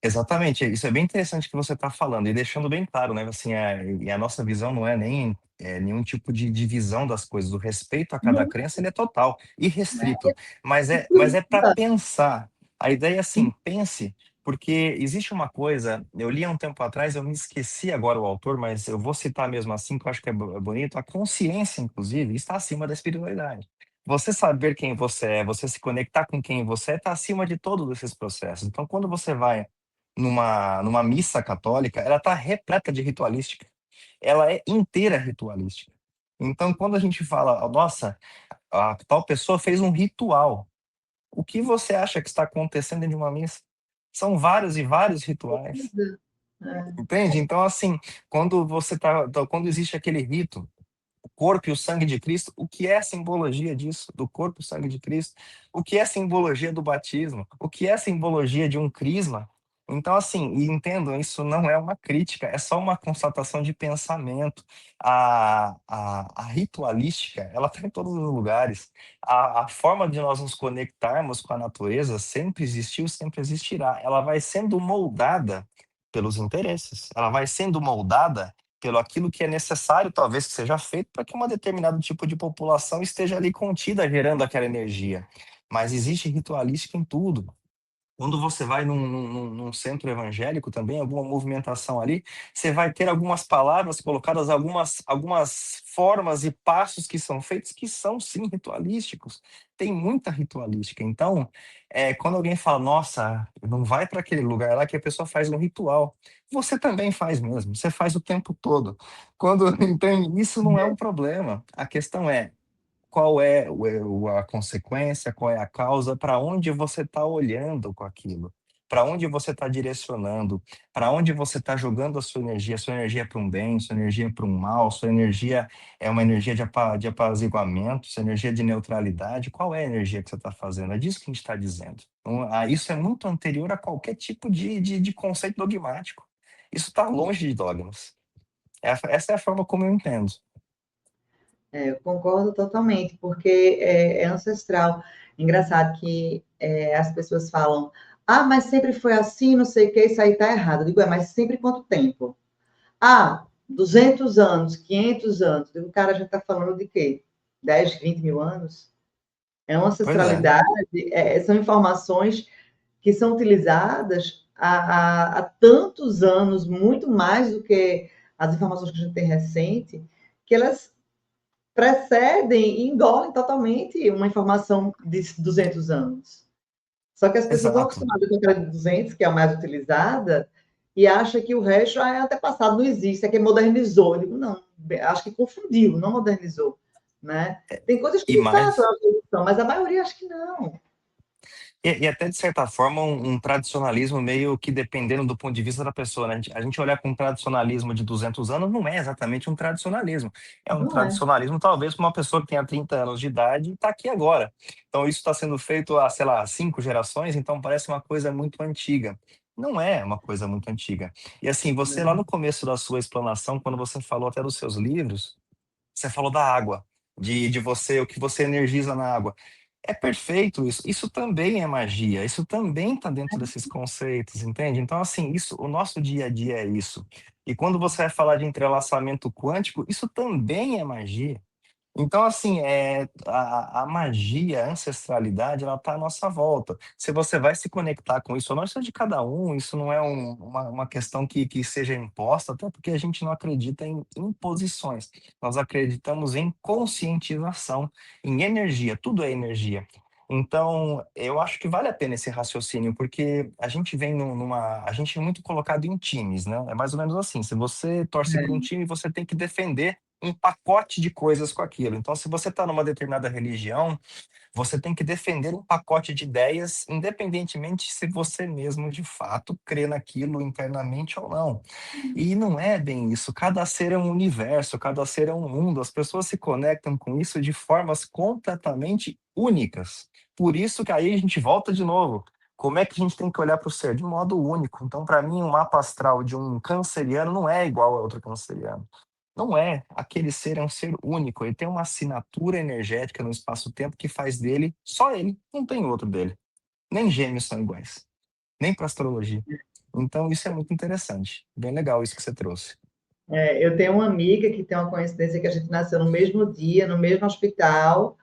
Exatamente, isso é bem interessante que você está falando e deixando bem claro, né? Assim, e a nossa visão não é nem nenhum tipo de divisão das coisas. O respeito a cada Não, crença ele é total, né? irrestrito, mas é para Inclusive, pensar. A ideia é assim, pense, porque existe uma coisa. Eu li há um tempo atrás, eu me esqueci agora o autor, mas eu vou citar mesmo assim, que eu acho que é bonito. A consciência, inclusive, está acima da espiritualidade. Você saber quem você é, você se conectar com quem você é, está acima de todos esses processos. Então, quando você vai numa missa católica, ela está repleta de ritualística. Ela é inteira ritualística. Então, quando a gente fala, nossa, a tal pessoa fez um ritual, o que você acha que está acontecendo dentro de uma missa? São vários e vários rituais, é, entende? Então, assim, quando existe aquele rito, o corpo e o sangue de Cristo, o que é a simbologia disso, do corpo e o sangue de Cristo? O que é a simbologia do batismo? O que é a simbologia de um crisma? Então, assim, e entendam, isso não é uma crítica, é só uma constatação de pensamento. A ritualística, ela está em todos os lugares. A forma de nós nos conectarmos com a natureza sempre existiu, sempre existirá. Ela vai sendo moldada pelos interesses, ela vai sendo moldada pelo aquilo que é necessário, talvez que seja feito para que uma determinado tipo de população esteja ali contida, gerando aquela energia. mas existe ritualística em tudo. Quando você vai num centro evangélico também, alguma movimentação ali, você vai ter algumas palavras colocadas, algumas formas e passos que são feitos que são sim ritualísticos. Tem muita ritualística. Então, quando alguém fala, nossa, não vai para aquele lugar lá que a pessoa faz um ritual. Você também faz mesmo, você faz o tempo todo. Quando, então, isso não é um problema. A questão é, qual é a consequência, qual é a causa, para onde você está olhando com aquilo, para onde você está direcionando, para onde você está jogando a sua energia é para um bem, sua energia é para um mal, sua energia é uma energia de apaziguamento, sua energia de neutralidade, qual é a energia que você está fazendo? É disso que a gente está dizendo. Então, isso é muito anterior a qualquer tipo de conceito dogmático. Isso está longe de dogmas. Essa é a forma como eu entendo. Eu concordo totalmente, porque é ancestral. Engraçado que as pessoas falam, ah, mas sempre foi assim, não sei o que, isso aí está errado. Eu digo, mas sempre quanto tempo? Ah, 200 anos, 500 anos. Eu digo, cara, a gente está falando de quê? 10, 20 mil anos? É uma Pois é, ancestralidade, são informações que são utilizadas há tantos anos, muito mais do que as informações que a gente tem recente, que elas precedem e engolem totalmente uma informação de 200 anos. Só que as pessoas estão exato. acostumadas com aquela de 200, que é a mais utilizada, e acham que o resto é antepassado, não existe, é que modernizou. Eu digo, não, acho que confundiu, não modernizou. Né? Tem coisas que E de fato mais, são, mas a maioria acho que não. e até, de certa forma, um tradicionalismo meio que dependendo do ponto de vista da pessoa, né? A gente olhar com um tradicionalismo de 200 anos não é exatamente um tradicionalismo. É um Não é. tradicionalismo, talvez, para uma pessoa que tenha 30 anos de idade e está aqui agora. Então, isso está sendo feito há, sei lá, 5 gerações, então parece uma coisa muito antiga. Não é uma coisa muito antiga. E assim, você lá no começo da sua explanação, quando você falou até dos seus livros, você falou da água, de você, o que você energiza na água. É perfeito isso. Isso também é magia. Isso também está dentro desses conceitos, entende? Então, assim, isso, o nosso dia a dia é isso. E quando você vai falar de entrelaçamento quântico, isso também é magia. Então, assim, a magia, a ancestralidade, ela está à nossa volta. Se você vai se conectar com isso ou não, isso é de cada um, isso não é uma questão que seja imposta, até porque a gente não acredita em imposições. Nós acreditamos em conscientização, em energia, tudo é energia. Então, eu acho que vale a pena esse raciocínio, porque a gente vem a gente é muito colocado em times, né? É mais ou menos assim, se você torce para um É. time, você tem que defender um pacote de coisas com aquilo. Então, se você está numa determinada religião, você tem que defender um pacote de ideias, independentemente se você mesmo de fato crê naquilo internamente ou não. E não é bem isso. Cada ser é um universo, cada ser é um mundo. As pessoas se conectam com isso de formas completamente únicas. Por isso que aí a gente volta de novo. Como é que a gente tem que olhar para o ser? De modo único. Então, para mim, um mapa astral de um canceriano não é igual a outro canceriano. Não é. Aquele ser é um ser único. Ele tem uma assinatura energética no espaço-tempo que faz dele só ele. Não tem outro dele. Nem gêmeos são iguais. Nem para astrologia. Então, isso é muito interessante. Bem legal isso que você trouxe. Eu tenho uma amiga que tem uma coincidência que a gente nasceu no mesmo dia, no mesmo hospital,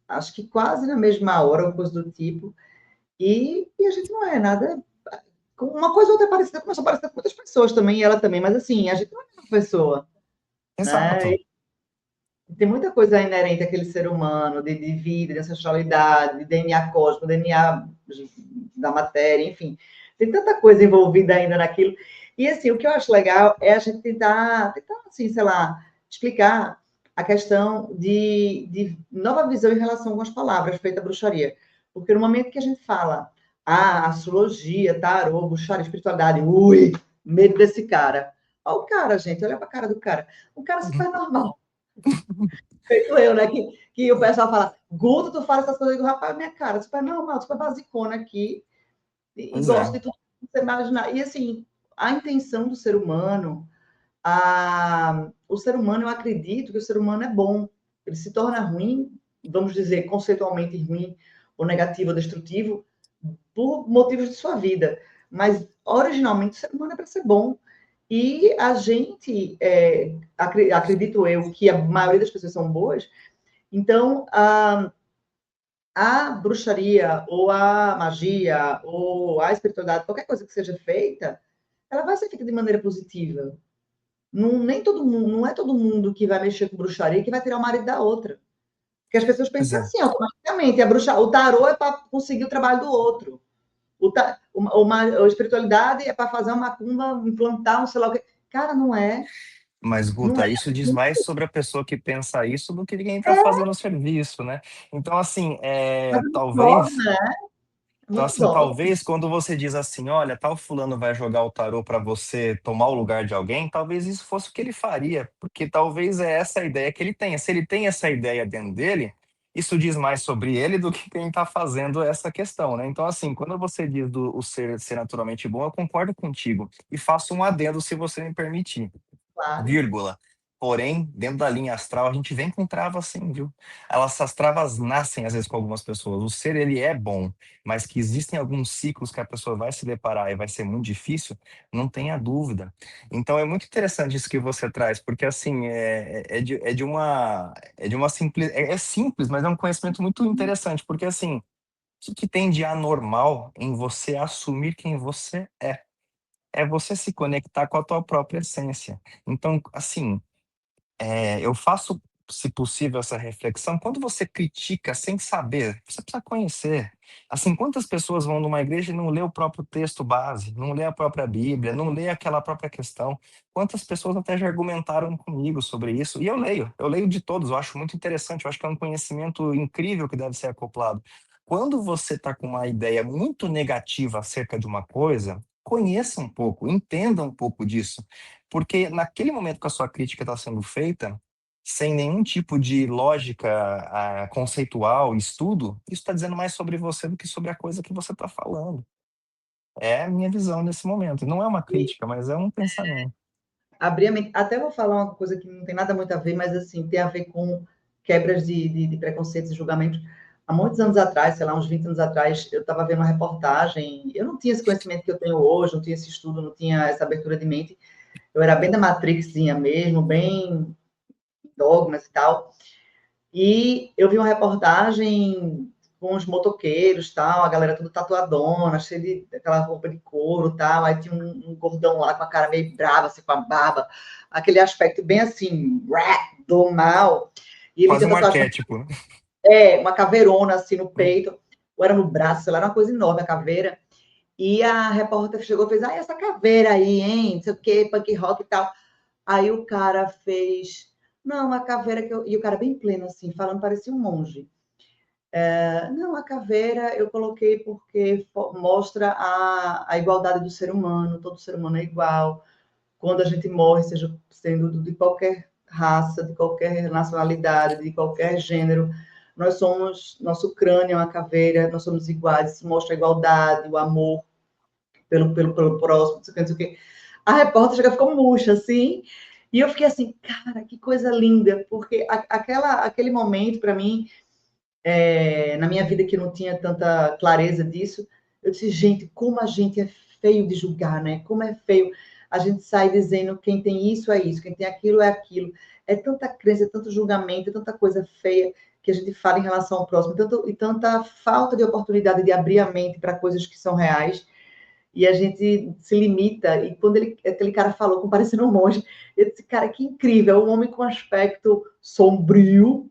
acho que quase na mesma hora, alguma coisa do tipo, e a gente não é nada. Uma coisa ou outra é parecida, começou a parecer com muitas pessoas também, e ela também, mas assim, a gente não é a mesma pessoa. Né? Exato. Tem muita coisa inerente àquele ser humano, de vida, de ancestralidade, de DNA cósmico, DNA da matéria, enfim. Tem tanta coisa envolvida ainda naquilo. E, assim, o que eu acho legal é a gente tentar assim, sei lá, explicar a questão de nova visão em relação com as palavras feitas à bruxaria. Porque no momento que a gente fala, astrologia, tarô, bruxaria, espiritualidade, ui, medo desse cara. Olha o cara, gente, olha para a cara do cara. Um cara super normal. Feito eu, né? Que o pessoal fala, Guto, tu fala essas coisas, eu digo, rapaz, minha cara, super normal, super basicona aqui, e Pois gosto é. de tudo que você imaginar. E assim, a intenção do ser humano, o ser humano, eu acredito que o ser humano é bom. Ele se torna ruim, vamos dizer, conceitualmente ruim, ou negativo, ou destrutivo, por motivos de sua vida. Mas, originalmente, o ser humano é para ser bom. E a gente, acredito eu, que a maioria das pessoas são boas, Então, a bruxaria, ou a magia, ou a espiritualidade, qualquer coisa que seja feita, ela vai ser feita de maneira positiva. Não, nem todo mundo, não é todo mundo que vai mexer com bruxaria que vai tirar o marido da outra. Porque as pessoas Pois pensam é. assim, automaticamente. O tarô é para conseguir o trabalho do outro. A espiritualidade é para fazer uma macumba, implantar um sei lá o quê. Cara, não é. Mas, Não é. Guta, isso diz mais sobre a pessoa que pensa isso do que quem está fazendo o serviço, né? Então, assim, Mas é muito talvez. dócil, né? É Então, muito assim, dócil. talvez quando você diz assim, olha, tal fulano vai jogar o tarô para você tomar o lugar de alguém, talvez isso fosse o que ele faria, porque talvez é essa a ideia que ele tenha. Se ele tem essa ideia dentro dele, isso diz mais sobre ele do que quem está fazendo essa questão, né? Então, assim, quando você diz do o ser naturalmente bom, eu concordo contigo e faço um adendo, se você me permitir, Claro. vírgula. Porém, dentro da linha astral, a gente vem com travas assim, viu? Essas travas nascem às vezes com algumas pessoas. O ser, ele é bom, mas que existem alguns ciclos que a pessoa vai se deparar e vai ser muito difícil, não tenha dúvida. Então, é muito interessante isso que você traz, porque assim, é de uma simples, é simples, mas é um conhecimento muito interessante, porque assim, o que tem de anormal em você assumir quem você é? É você se conectar com a tua própria essência. Então, assim, eu faço, se possível, essa reflexão. Quando você critica sem saber, você precisa conhecer. Assim, quantas pessoas vão numa igreja e não lê o próprio texto base, não lê a própria Bíblia, não lê aquela própria questão? Quantas pessoas até já argumentaram comigo sobre isso? E eu leio de todos, eu acho muito interessante, eu acho que é um conhecimento incrível que deve ser acoplado. Quando você está com uma ideia muito negativa acerca de uma coisa, conheça um pouco, entenda um pouco disso. Porque naquele momento que a sua crítica está sendo feita, sem nenhum tipo de lógica conceitual, estudo, isso está dizendo mais sobre você do que sobre a coisa que você está falando. É a minha visão nesse momento. Não é uma E crítica, mas é um pensamento. abrir a mente. Até vou falar uma coisa que não tem nada muito a ver, mas assim, tem a ver com quebras de preconceitos e julgamentos. Há muitos anos atrás, sei lá, uns 20 anos atrás, eu estava vendo uma reportagem. Eu não tinha esse conhecimento que eu tenho hoje, não tinha esse estudo, não tinha essa abertura de mente. Eu era bem da Matrixzinha mesmo, bem dogmas e tal. E eu vi uma reportagem com os motoqueiros, tal, a galera toda tatuadona, cheia de aquela roupa de couro, tal. Aí tinha um gordão lá com a cara meio brava, assim, com a barba, aquele aspecto bem assim, do mal. E ele Quase tinha um tatuagem, arquétipo, né? uma caveirona assim no peito, ou era no braço, sei lá, era uma coisa enorme a caveira. E a repórter chegou e fez, essa caveira aí, hein? Não sei o quê, punk rock e tal. Aí o cara fez, não, a caveira que eu. E o cara bem pleno, assim, falando, parecia um monge. Não, a caveira eu coloquei porque mostra a igualdade do ser humano, todo ser humano é igual. Quando a gente morre, seja sendo de qualquer raça, de qualquer nacionalidade, de qualquer gênero, nós somos, nosso crânio é uma caveira, nós somos iguais, isso mostra a igualdade, o amor pelo próximo, não sei o que. A repórter chega, ficou murcha, assim, e eu fiquei assim, cara, que coisa linda, porque aquele momento, para mim, na minha vida que não tinha tanta clareza disso, eu disse, gente, como a gente é feio de julgar, né? Como é feio a gente sai dizendo quem tem isso é isso, quem tem aquilo é aquilo. É tanta crença, é tanto julgamento, é tanta coisa feia que a gente fala em relação ao próximo, e tanta falta de oportunidade de abrir a mente para coisas que são reais, e a gente se limita. E quando aquele cara falou, com parecendo um monge, eu disse, cara, que incrível, um homem com aspecto sombrio,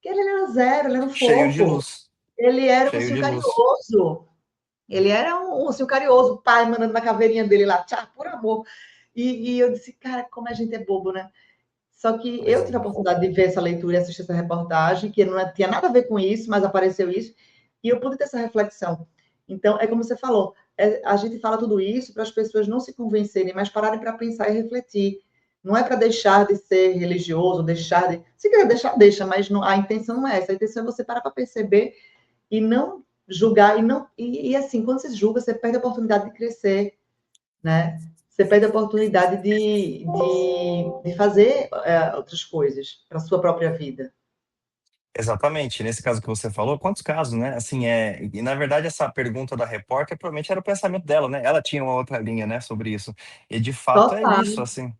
que ele era zero, ele era um Cheio de fofo. luz. Ele era um Cheio ursinho de luz. carinhoso. Ele era um ursinho carinhoso, o pai mandando na caveirinha dele lá, tchau, por amor. E eu disse, cara, como a gente é bobo, né? Só que Pois eu é. tive a oportunidade de ver essa leitura e assistir essa reportagem, que não tinha nada a ver com isso, mas apareceu isso, e eu pude ter essa reflexão. Então, é como você falou, a gente fala tudo isso para as pessoas não se convencerem, mas pararem para pensar e refletir. Não é para deixar de ser religioso, deixar de. Se quiser deixar, deixa, mas não, a intenção não é essa. A intenção é você parar para perceber e não julgar. E assim, quando você julga, você perde a oportunidade de crescer, né? Você perde a oportunidade de fazer outras coisas para a sua própria vida. Exatamente. Nesse caso que você falou, quantos casos, né? Assim, e na verdade essa pergunta da repórter provavelmente era o pensamento dela, né? Ela tinha uma outra linha, né, sobre isso. E de fato é Total. isso, assim.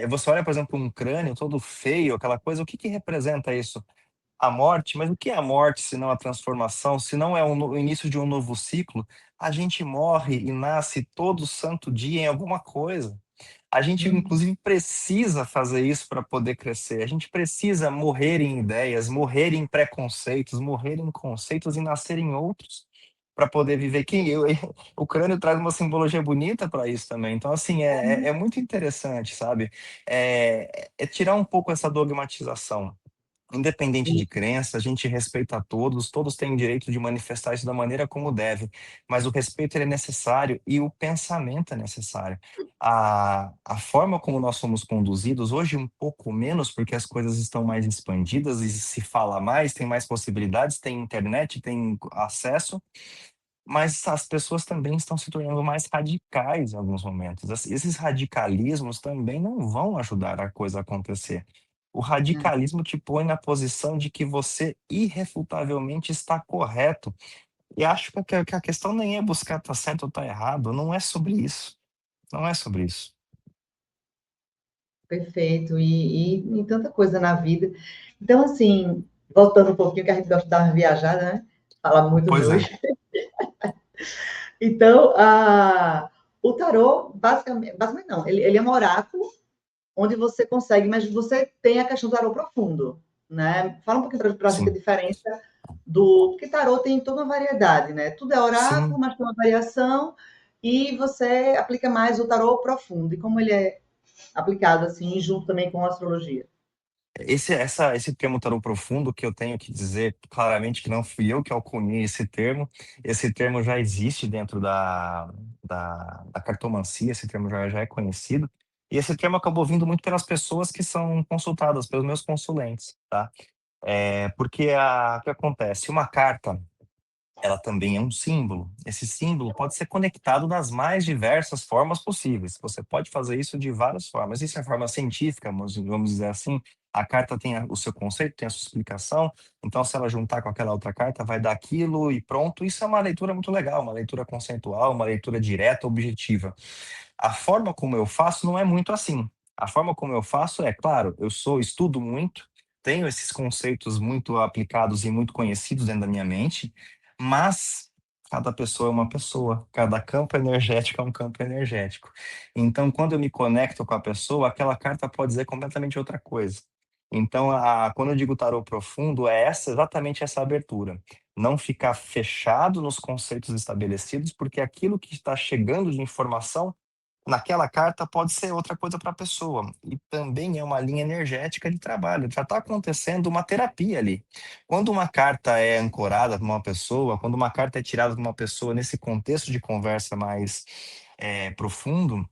Você olha, por exemplo, um crânio todo feio, aquela coisa, o que que representa isso? A morte, mas o que é a morte se não a transformação, se não é o início de um novo ciclo? A gente morre e nasce todo santo dia em alguma coisa. A gente, Uhum. inclusive, precisa fazer isso para poder crescer. A gente precisa morrer em ideias, morrer em preconceitos, morrer em conceitos e nascer em outros para poder viver. O crânio traz uma simbologia bonita para isso também. Então, assim, é muito interessante, sabe? É tirar um pouco essa dogmatização. Independente de crença, a gente respeita a todos, todos têm direito de manifestar isso da maneira como deve, mas o respeito ele é necessário e o pensamento é necessário. A forma como nós somos conduzidos, hoje um pouco menos, porque as coisas estão mais expandidas e se fala mais, tem mais possibilidades, tem internet, tem acesso, mas as pessoas também estão se tornando mais radicais em alguns momentos. Esses radicalismos também não vão ajudar a coisa a acontecer. O É, radicalismo te põe na posição de que você irrefutavelmente está correto. E acho que a questão nem é buscar estar certo ou estar errado, não é sobre isso. Não é sobre isso. perfeito, e tanta coisa na vida. Então, assim, voltando um pouquinho, que a gente gosta de dar uma viajada, né? Fala muito Pois dois. é. Então, o tarô, basicamente não, ele é um oráculo onde você consegue, mas você tem a questão do tarô profundo, né? Fala um pouquinho para a gente a Sim. diferença do... Porque tarô tem toda uma variedade, né? Tudo é oráculo, Sim. mas tem uma variação, e você aplica mais o tarô profundo, e como ele é aplicado assim, junto também com a astrologia. Esse termo tarô profundo, que eu tenho que dizer claramente que não fui eu que alcunhei esse termo já existe dentro da cartomancia, esse termo já é conhecido, e esse termo acabou vindo muito pelas pessoas que são consultadas, pelos meus consulentes, tá? Porque o que acontece? Uma carta, ela também é um símbolo. Esse símbolo pode ser conectado das mais diversas formas possíveis. Você pode fazer isso de várias formas. Isso é a forma científica, vamos dizer assim. A carta tem o seu conceito, tem a sua explicação. Então, se ela juntar com aquela outra carta, vai dar aquilo e pronto. Isso é uma leitura muito legal, uma leitura conceitual, uma leitura direta, objetiva. A forma como eu faço não é muito assim. A forma como eu faço é, claro, estudo muito, tenho esses conceitos muito aplicados e muito conhecidos dentro da minha mente, mas cada pessoa é uma pessoa, cada campo energético é um campo energético. Então, quando eu me conecto com a pessoa, aquela carta pode dizer completamente outra coisa. Então, quando eu digo tarô profundo, é exatamente essa abertura. Não ficar fechado nos conceitos estabelecidos, porque aquilo que está chegando de informação naquela carta pode ser outra coisa para a pessoa. E também é uma linha energética de trabalho. Já está acontecendo uma terapia ali. Quando uma carta é ancorada para uma pessoa, quando uma carta é tirada para uma pessoa nesse contexto de conversa mais profundo,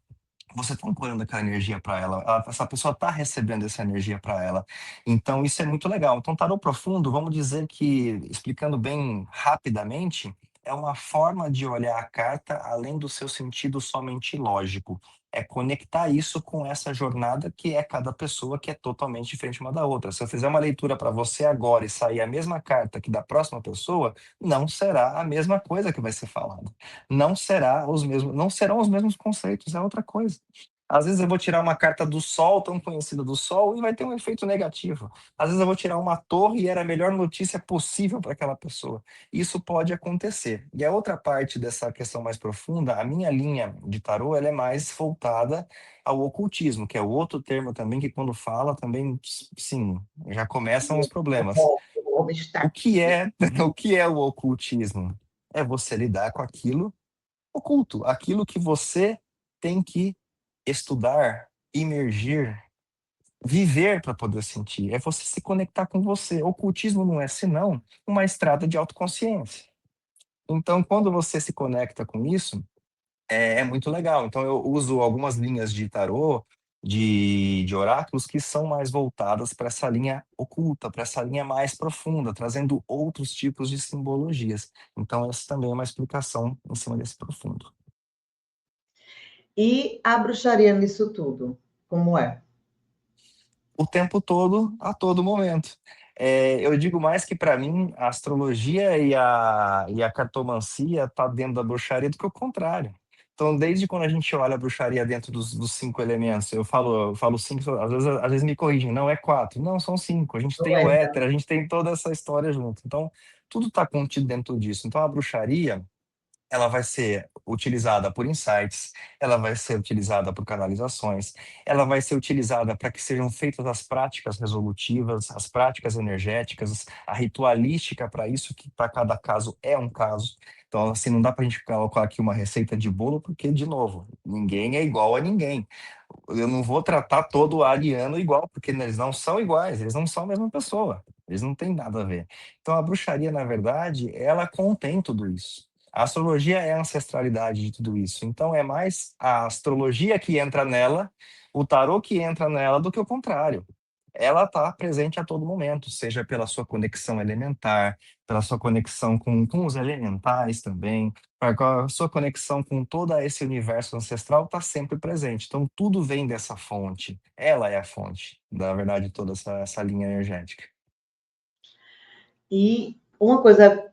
você está ancorando aquela energia para ela. Essa pessoa está recebendo essa energia para ela. Então, isso é muito legal. Então, tarô profundo, vamos dizer que, explicando bem rapidamente, é uma forma de olhar a carta além do seu sentido somente lógico. É conectar isso com essa jornada que é cada pessoa, que é totalmente diferente uma da outra. Se eu fizer uma leitura para você agora e sair a mesma carta que da próxima pessoa, não será a mesma coisa que vai ser falada. Não serão os mesmos conceitos, é outra coisa. Às vezes eu vou tirar uma carta do Sol, tão conhecida do Sol, e vai ter um efeito negativo. Às vezes eu vou tirar uma torre e era a melhor notícia possível para aquela pessoa. Isso pode acontecer. E a outra parte dessa questão mais profunda, a minha linha de tarô, ela é mais voltada ao ocultismo, que é o outro termo também que quando fala também, sim, já começam os problemas. O O obstáculo. que é, o que é o ocultismo? É você lidar com aquilo oculto, aquilo que você tem que estudar, imergir, viver para poder sentir. É você se conectar com você. Ocultismo não é senão uma estrada de autoconsciência. Então, quando você se conecta com isso, é muito legal. Então, eu uso algumas linhas de tarô, de oráculos, que são mais voltadas para essa linha oculta, para essa linha mais profunda, trazendo outros tipos de simbologias. Então, essa também é uma explicação em cima desse profundo. E a bruxaria nisso tudo, como é? O tempo todo, a todo momento. Eu digo mais que para mim a astrologia e a cartomancia tá dentro da bruxaria do que o contrário. Então, desde quando a gente olha a bruxaria dentro dos 5 elementos, eu falo cinco, às vezes me corrigem, não é quatro, não, são cinco. A gente Não tem o é, éter, a gente tem toda essa história junto. Então, tudo está contido dentro disso. Então, a bruxaria, ela vai ser utilizada por insights, ela vai ser utilizada por canalizações, ela vai ser utilizada para que sejam feitas as práticas resolutivas, as práticas energéticas, a ritualística para isso, que para cada caso é um caso. Então, assim, não dá para a gente colocar aqui uma receita de bolo, porque, de novo, ninguém é igual a ninguém. Eu não vou tratar todo ariano igual, porque eles não são iguais, eles não são a mesma pessoa, eles não têm nada a ver. Então, a bruxaria, na verdade, ela contém tudo isso. A astrologia é a ancestralidade de tudo isso. Então, é mais a astrologia que entra nela, o tarô que entra nela, do que o contrário. Ela está presente a todo momento, seja pela sua conexão elementar, pela sua conexão com os elementais também, a sua conexão com todo esse universo ancestral está sempre presente. Então, tudo vem dessa fonte. Ela é a fonte, na verdade, toda essa linha energética. E uma coisa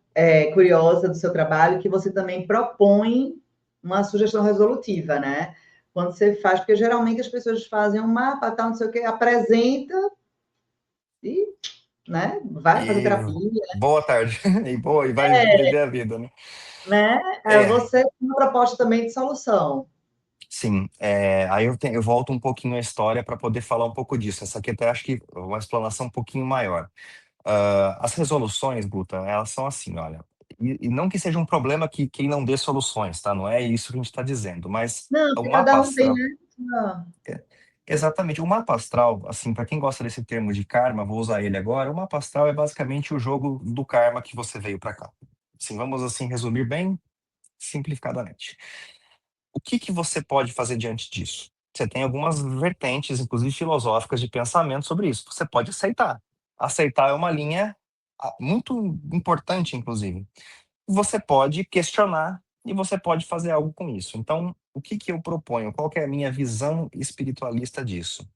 curiosa do seu trabalho é que você também propõe uma sugestão resolutiva, né? Quando você faz, porque geralmente as pessoas fazem um mapa, tal, não sei o quê, apresenta e, né, vai fazer E terapia, boa tarde. E vai viver a vida, né? né? É, Você tem uma proposta também de solução. sim. Aí eu volto um pouquinho à história para poder falar um pouco disso. Essa aqui até acho que é uma explanação um pouquinho maior. As resoluções, Guta, elas são assim, olha. E não que seja um problema que quem não dê soluções, tá? Não é isso que a gente está dizendo, mas Não, o porque mapa cada um tem, astral. né? é, Exatamente, o mapa astral, assim, para quem gosta desse termo de karma, vou usar ele agora. O mapa astral é basicamente o jogo do karma que você veio para cá. Assim, vamos assim resumir bem simplificadamente. O que que você pode fazer diante disso? Você tem algumas vertentes, inclusive filosóficas, de pensamento sobre isso. Você pode aceitar. Aceitar é uma linha muito importante, inclusive. Você pode questionar e você pode fazer algo com isso. Então, o que que eu proponho? Qual que é a minha visão espiritualista disso?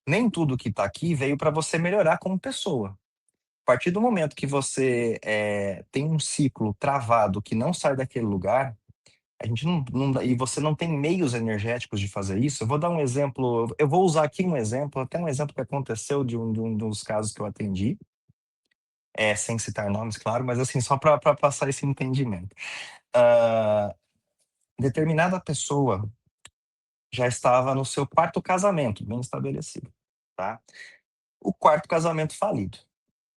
Nem tudo que está aqui veio para você melhorar como pessoa. A partir do momento que você tem um ciclo travado que não sai daquele lugar, a gente e você não tem meios energéticos de fazer isso. Eu vou dar um exemplo, eu vou usar aqui um exemplo, até um exemplo que aconteceu de um dos casos que eu atendi, sem citar nomes, claro, mas assim, só para passar esse entendimento. Ah, determinada pessoa já estava no seu quarto casamento, bem estabelecido, tá? O quarto casamento falido.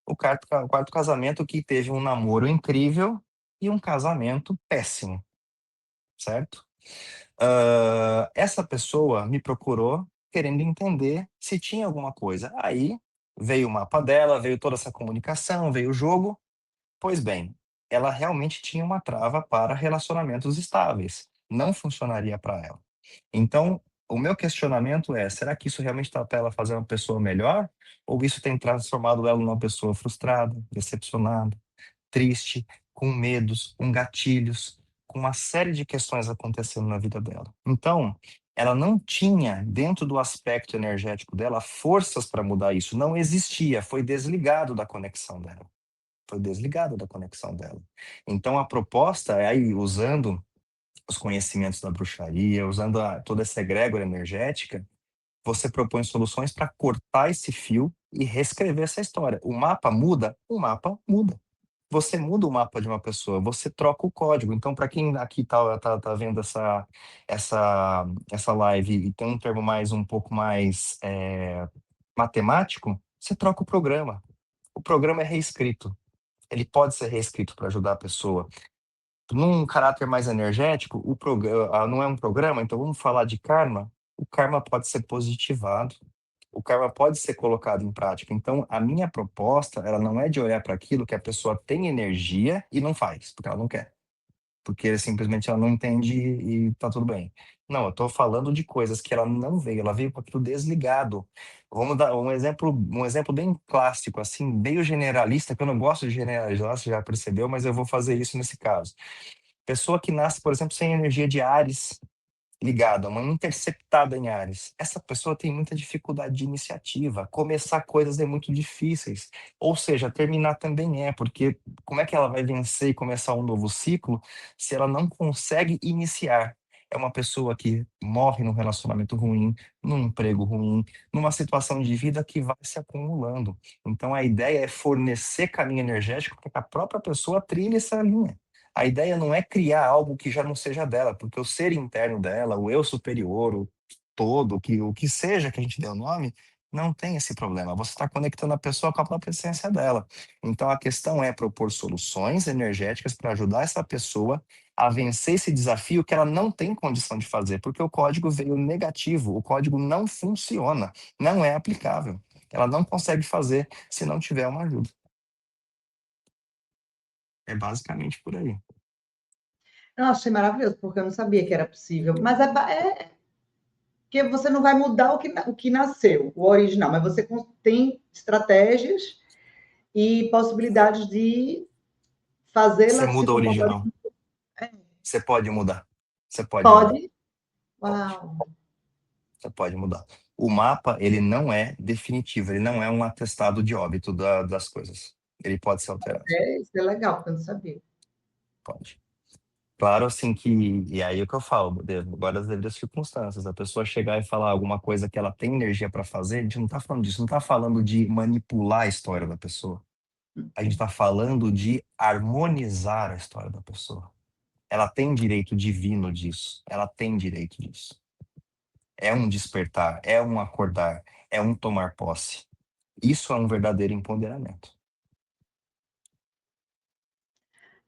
O quarto casamento que teve um namoro incrível e um casamento péssimo, certo? Essa pessoa me procurou querendo entender se tinha alguma coisa. Aí veio o mapa dela, veio toda essa comunicação, veio o jogo. Pois bem, ela realmente tinha uma trava para relacionamentos estáveis. Não funcionaria para ela. Então, o meu questionamento é: será que isso realmente está para ela fazer uma pessoa melhor? Ou isso tem transformado ela numa pessoa frustrada, decepcionada, triste, com medos, com gatilhos, com uma série de questões acontecendo na vida dela? Então, ela não tinha, dentro do aspecto energético dela, forças para mudar isso. Não existia, foi desligado da conexão dela. Foi desligado da conexão dela. Então, a proposta é aí, usando os conhecimentos da bruxaria, usando toda essa egrégora energética, você propõe soluções para cortar esse fio e reescrever essa história. O mapa muda? O mapa muda. Você muda o mapa de uma pessoa, você troca o código. Então, para quem aqui tá vendo essa live e tem um termo mais um pouco mais matemático, você troca o programa. O programa é reescrito. Ele pode ser reescrito para ajudar a pessoa. Num caráter mais energético, o programa não é um programa, então vamos falar de karma. O karma pode ser positivado, o karma pode ser colocado em prática. Então, a minha proposta, ela não é de olhar para aquilo que a pessoa tem energia e não faz, porque ela não quer, porque simplesmente ela não entende e tá tudo bem. Não, eu estou falando de coisas que ela não veio, ela veio com aquilo desligado. Vamos dar um exemplo bem clássico, assim, meio generalista, que eu não gosto de generalizar, você já percebeu, mas eu vou fazer isso nesse caso. Pessoa que nasce, por exemplo, sem energia de Áries ligada, uma interceptada em Áries. Essa pessoa tem muita dificuldade de iniciativa. Começar coisas é muito difíceis. Ou seja, terminar também é, porque como é que ela vai vencer e começar um novo ciclo se ela não consegue iniciar? é uma pessoa que morre num relacionamento ruim, num emprego ruim, numa situação de vida que vai se acumulando. Então a ideia é fornecer caminho energético para que a própria pessoa trilhe essa linha. A ideia não é criar algo que já não seja dela, porque o ser interno dela, o eu superior, o todo, o que seja que a gente dê o nome, não tem esse problema. Você está conectando a pessoa com a própria essência dela. Então a questão é propor soluções energéticas para ajudar essa pessoa a vencer esse desafio que ela não tem condição de fazer, porque o código veio negativo, o código não funciona, não é aplicável. Ela não consegue fazer se não tiver uma ajuda. É basicamente por aí. Eu achei maravilhoso, porque eu não sabia que era possível. Mas que você não vai mudar o que nasceu, o original, mas você tem estratégias e possibilidades de Você fazê-la se muda o comportar. original. Você pode mudar. Você pode mudar. Pode? Pode. Uau! Você pode mudar. O mapa, ele não é definitivo, ele não é um atestado de óbito das coisas. Ele pode ser alterado. Isso é legal, porque eu não sabia. Pode. Claro, assim que. E aí é o que eu falo, agora as devidas circunstâncias. A pessoa chegar e falar alguma coisa que ela tem energia para fazer, a gente não está falando disso, não está falando de manipular a história da pessoa. A gente está falando de harmonizar a história da pessoa. Ela tem direito divino disso. Ela tem direito disso. É um despertar, é um acordar, é um tomar posse. Isso é um verdadeiro empoderamento.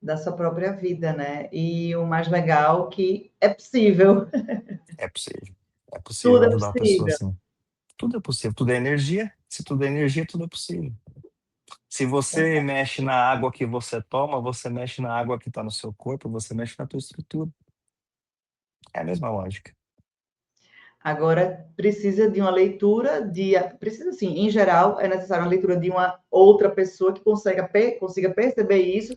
Da sua própria vida, né? E o mais legal que é possível. É possível. É possível Tudo é ajudar a pessoa possível. assim. Tudo é possível. Tudo é energia. Se tudo é energia, tudo é possível. Se você mexe na água que você toma, você mexe na água que está no seu corpo, você mexe na tua estrutura. É a mesma lógica. Agora, precisa de uma leitura precisa, sim, em geral, é necessário uma leitura de uma outra pessoa que consiga perceber isso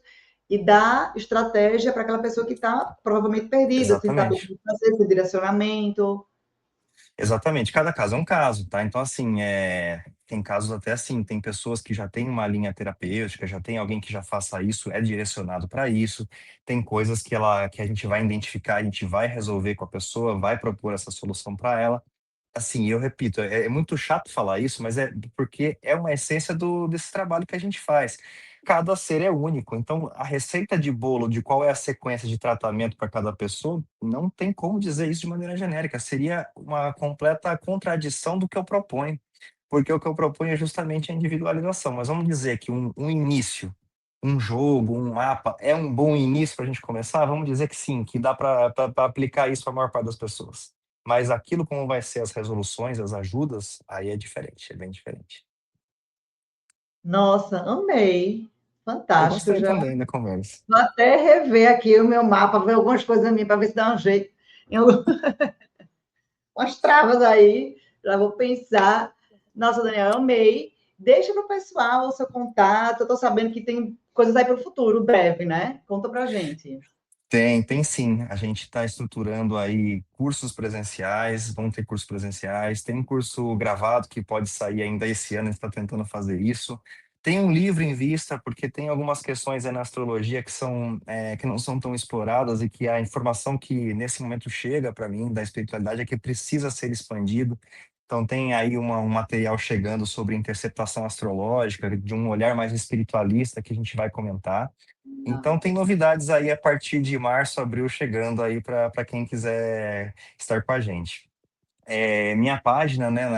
e dar estratégia para aquela pessoa que está provavelmente perdida, sem saber o Exatamente. que fazer, sem direcionamento. Exatamente. Cada caso é um caso, tá? Então, assim, tem casos até assim, tem pessoas que já têm uma linha terapêutica, já tem alguém que já faça isso, é direcionado para isso. Tem coisas que a gente vai identificar, a gente vai resolver com a pessoa, vai propor essa solução para ela. Assim, eu repito, é muito chato falar isso, mas é porque é uma essência desse trabalho que a gente faz. Cada ser é único, então a receita de bolo de qual é a sequência de tratamento para cada pessoa, não tem como dizer isso de maneira genérica. Seria uma completa contradição do que eu proponho, porque o que eu proponho é justamente a individualização. Mas vamos dizer que um início, um jogo, um mapa, é um bom início para a gente começar? Vamos dizer que sim, que dá para aplicar isso para a maior parte das pessoas. Mas aquilo como vai ser as resoluções, as ajudas, aí é diferente, é bem diferente. Nossa, amei. Eu Fantástico. gostei Já também da conversa. vou até rever aqui o meu mapa, ver algumas coisas minhas para ver se dá um jeito. Em umas travas aí, já vou pensar. Nossa, Daniel, eu amei. Deixa para o pessoal o seu contato. Eu estou sabendo que tem coisas aí para o futuro, breve, né? Conta para gente. Tem sim. A gente está estruturando aí cursos presenciais, vão ter cursos presenciais, tem um curso gravado que pode sair ainda esse ano, a gente está tentando fazer isso. Tem um livro em vista, porque tem algumas questões aí na astrologia que não são tão exploradas e que a informação que nesse momento chega para mim da espiritualidade é que precisa ser expandido. Então tem aí um material chegando sobre interceptação astrológica, de um olhar mais espiritualista que a gente vai comentar. Então tem novidades aí a partir de março, abril, chegando aí para quem quiser estar com a gente. Minha página, né,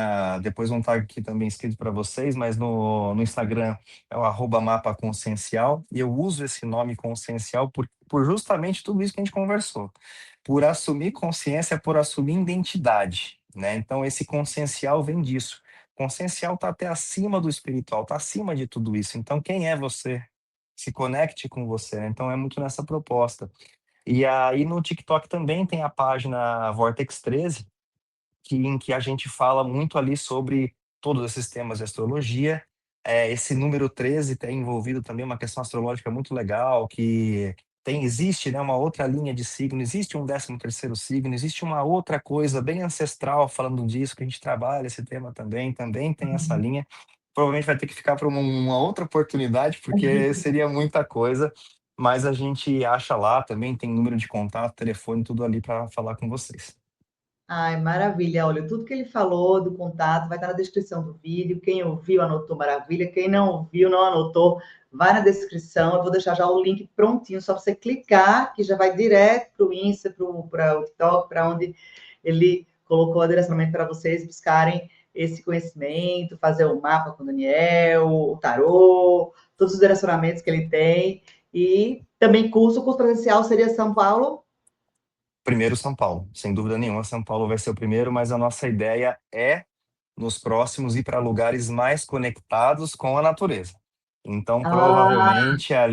depois vão estar aqui também escrito para vocês, mas no Instagram é o @mapa consciencial, e eu uso esse nome consciencial por justamente tudo isso que a gente conversou. Por assumir consciência, por assumir identidade, né? Então esse consciencial vem disso. Consciencial está até acima do espiritual, está acima de tudo isso. Então quem é você? Se conecte com você, né? Então é muito nessa proposta. E aí no TikTok também tem a página Vortex 13, em que a gente fala muito ali sobre todos esses temas de astrologia. Esse número 13 tem envolvido também uma questão astrológica muito legal, que existe, né, uma outra linha de signo, existe um 13º signo, existe uma outra coisa bem ancestral falando disso, que a gente trabalha esse tema também tem essa linha. Provavelmente vai ter que ficar para uma outra oportunidade, porque seria muita coisa. mas a gente acha lá também, tem número de contato, telefone, tudo ali para falar com vocês. Ai, maravilha. Olha, tudo que ele falou do contato vai estar na descrição do vídeo. Quem ouviu, anotou, maravilha. Quem não ouviu, não anotou, vai na descrição. Eu vou deixar já o link prontinho, só para você clicar, que já vai direto para o Insta, para o TikTok, para onde ele colocou o direcionamento para vocês buscarem esse conhecimento, fazer o mapa com o Daniel, o tarô, todos os direcionamentos que ele tem. E também o curso presencial seria São Paulo. Primeiro São Paulo, sem dúvida nenhuma, São Paulo vai ser o primeiro, mas a nossa ideia é, nos próximos, ir para lugares mais conectados com a natureza. Então, Ah, provavelmente, a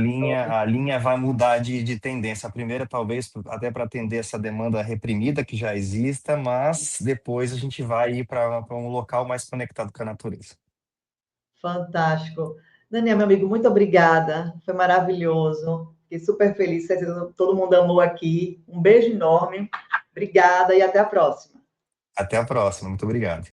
linha vai mudar de tendência. A primeira, talvez, até para atender essa demanda reprimida que já exista, mas depois a gente vai ir para um local mais conectado com a natureza. fantástico. Daniel, meu amigo, muito obrigada. Foi maravilhoso. Fiquei super feliz. Todo mundo amou aqui. Um beijo enorme. Obrigada e até a próxima. Até a próxima. Muito obrigado.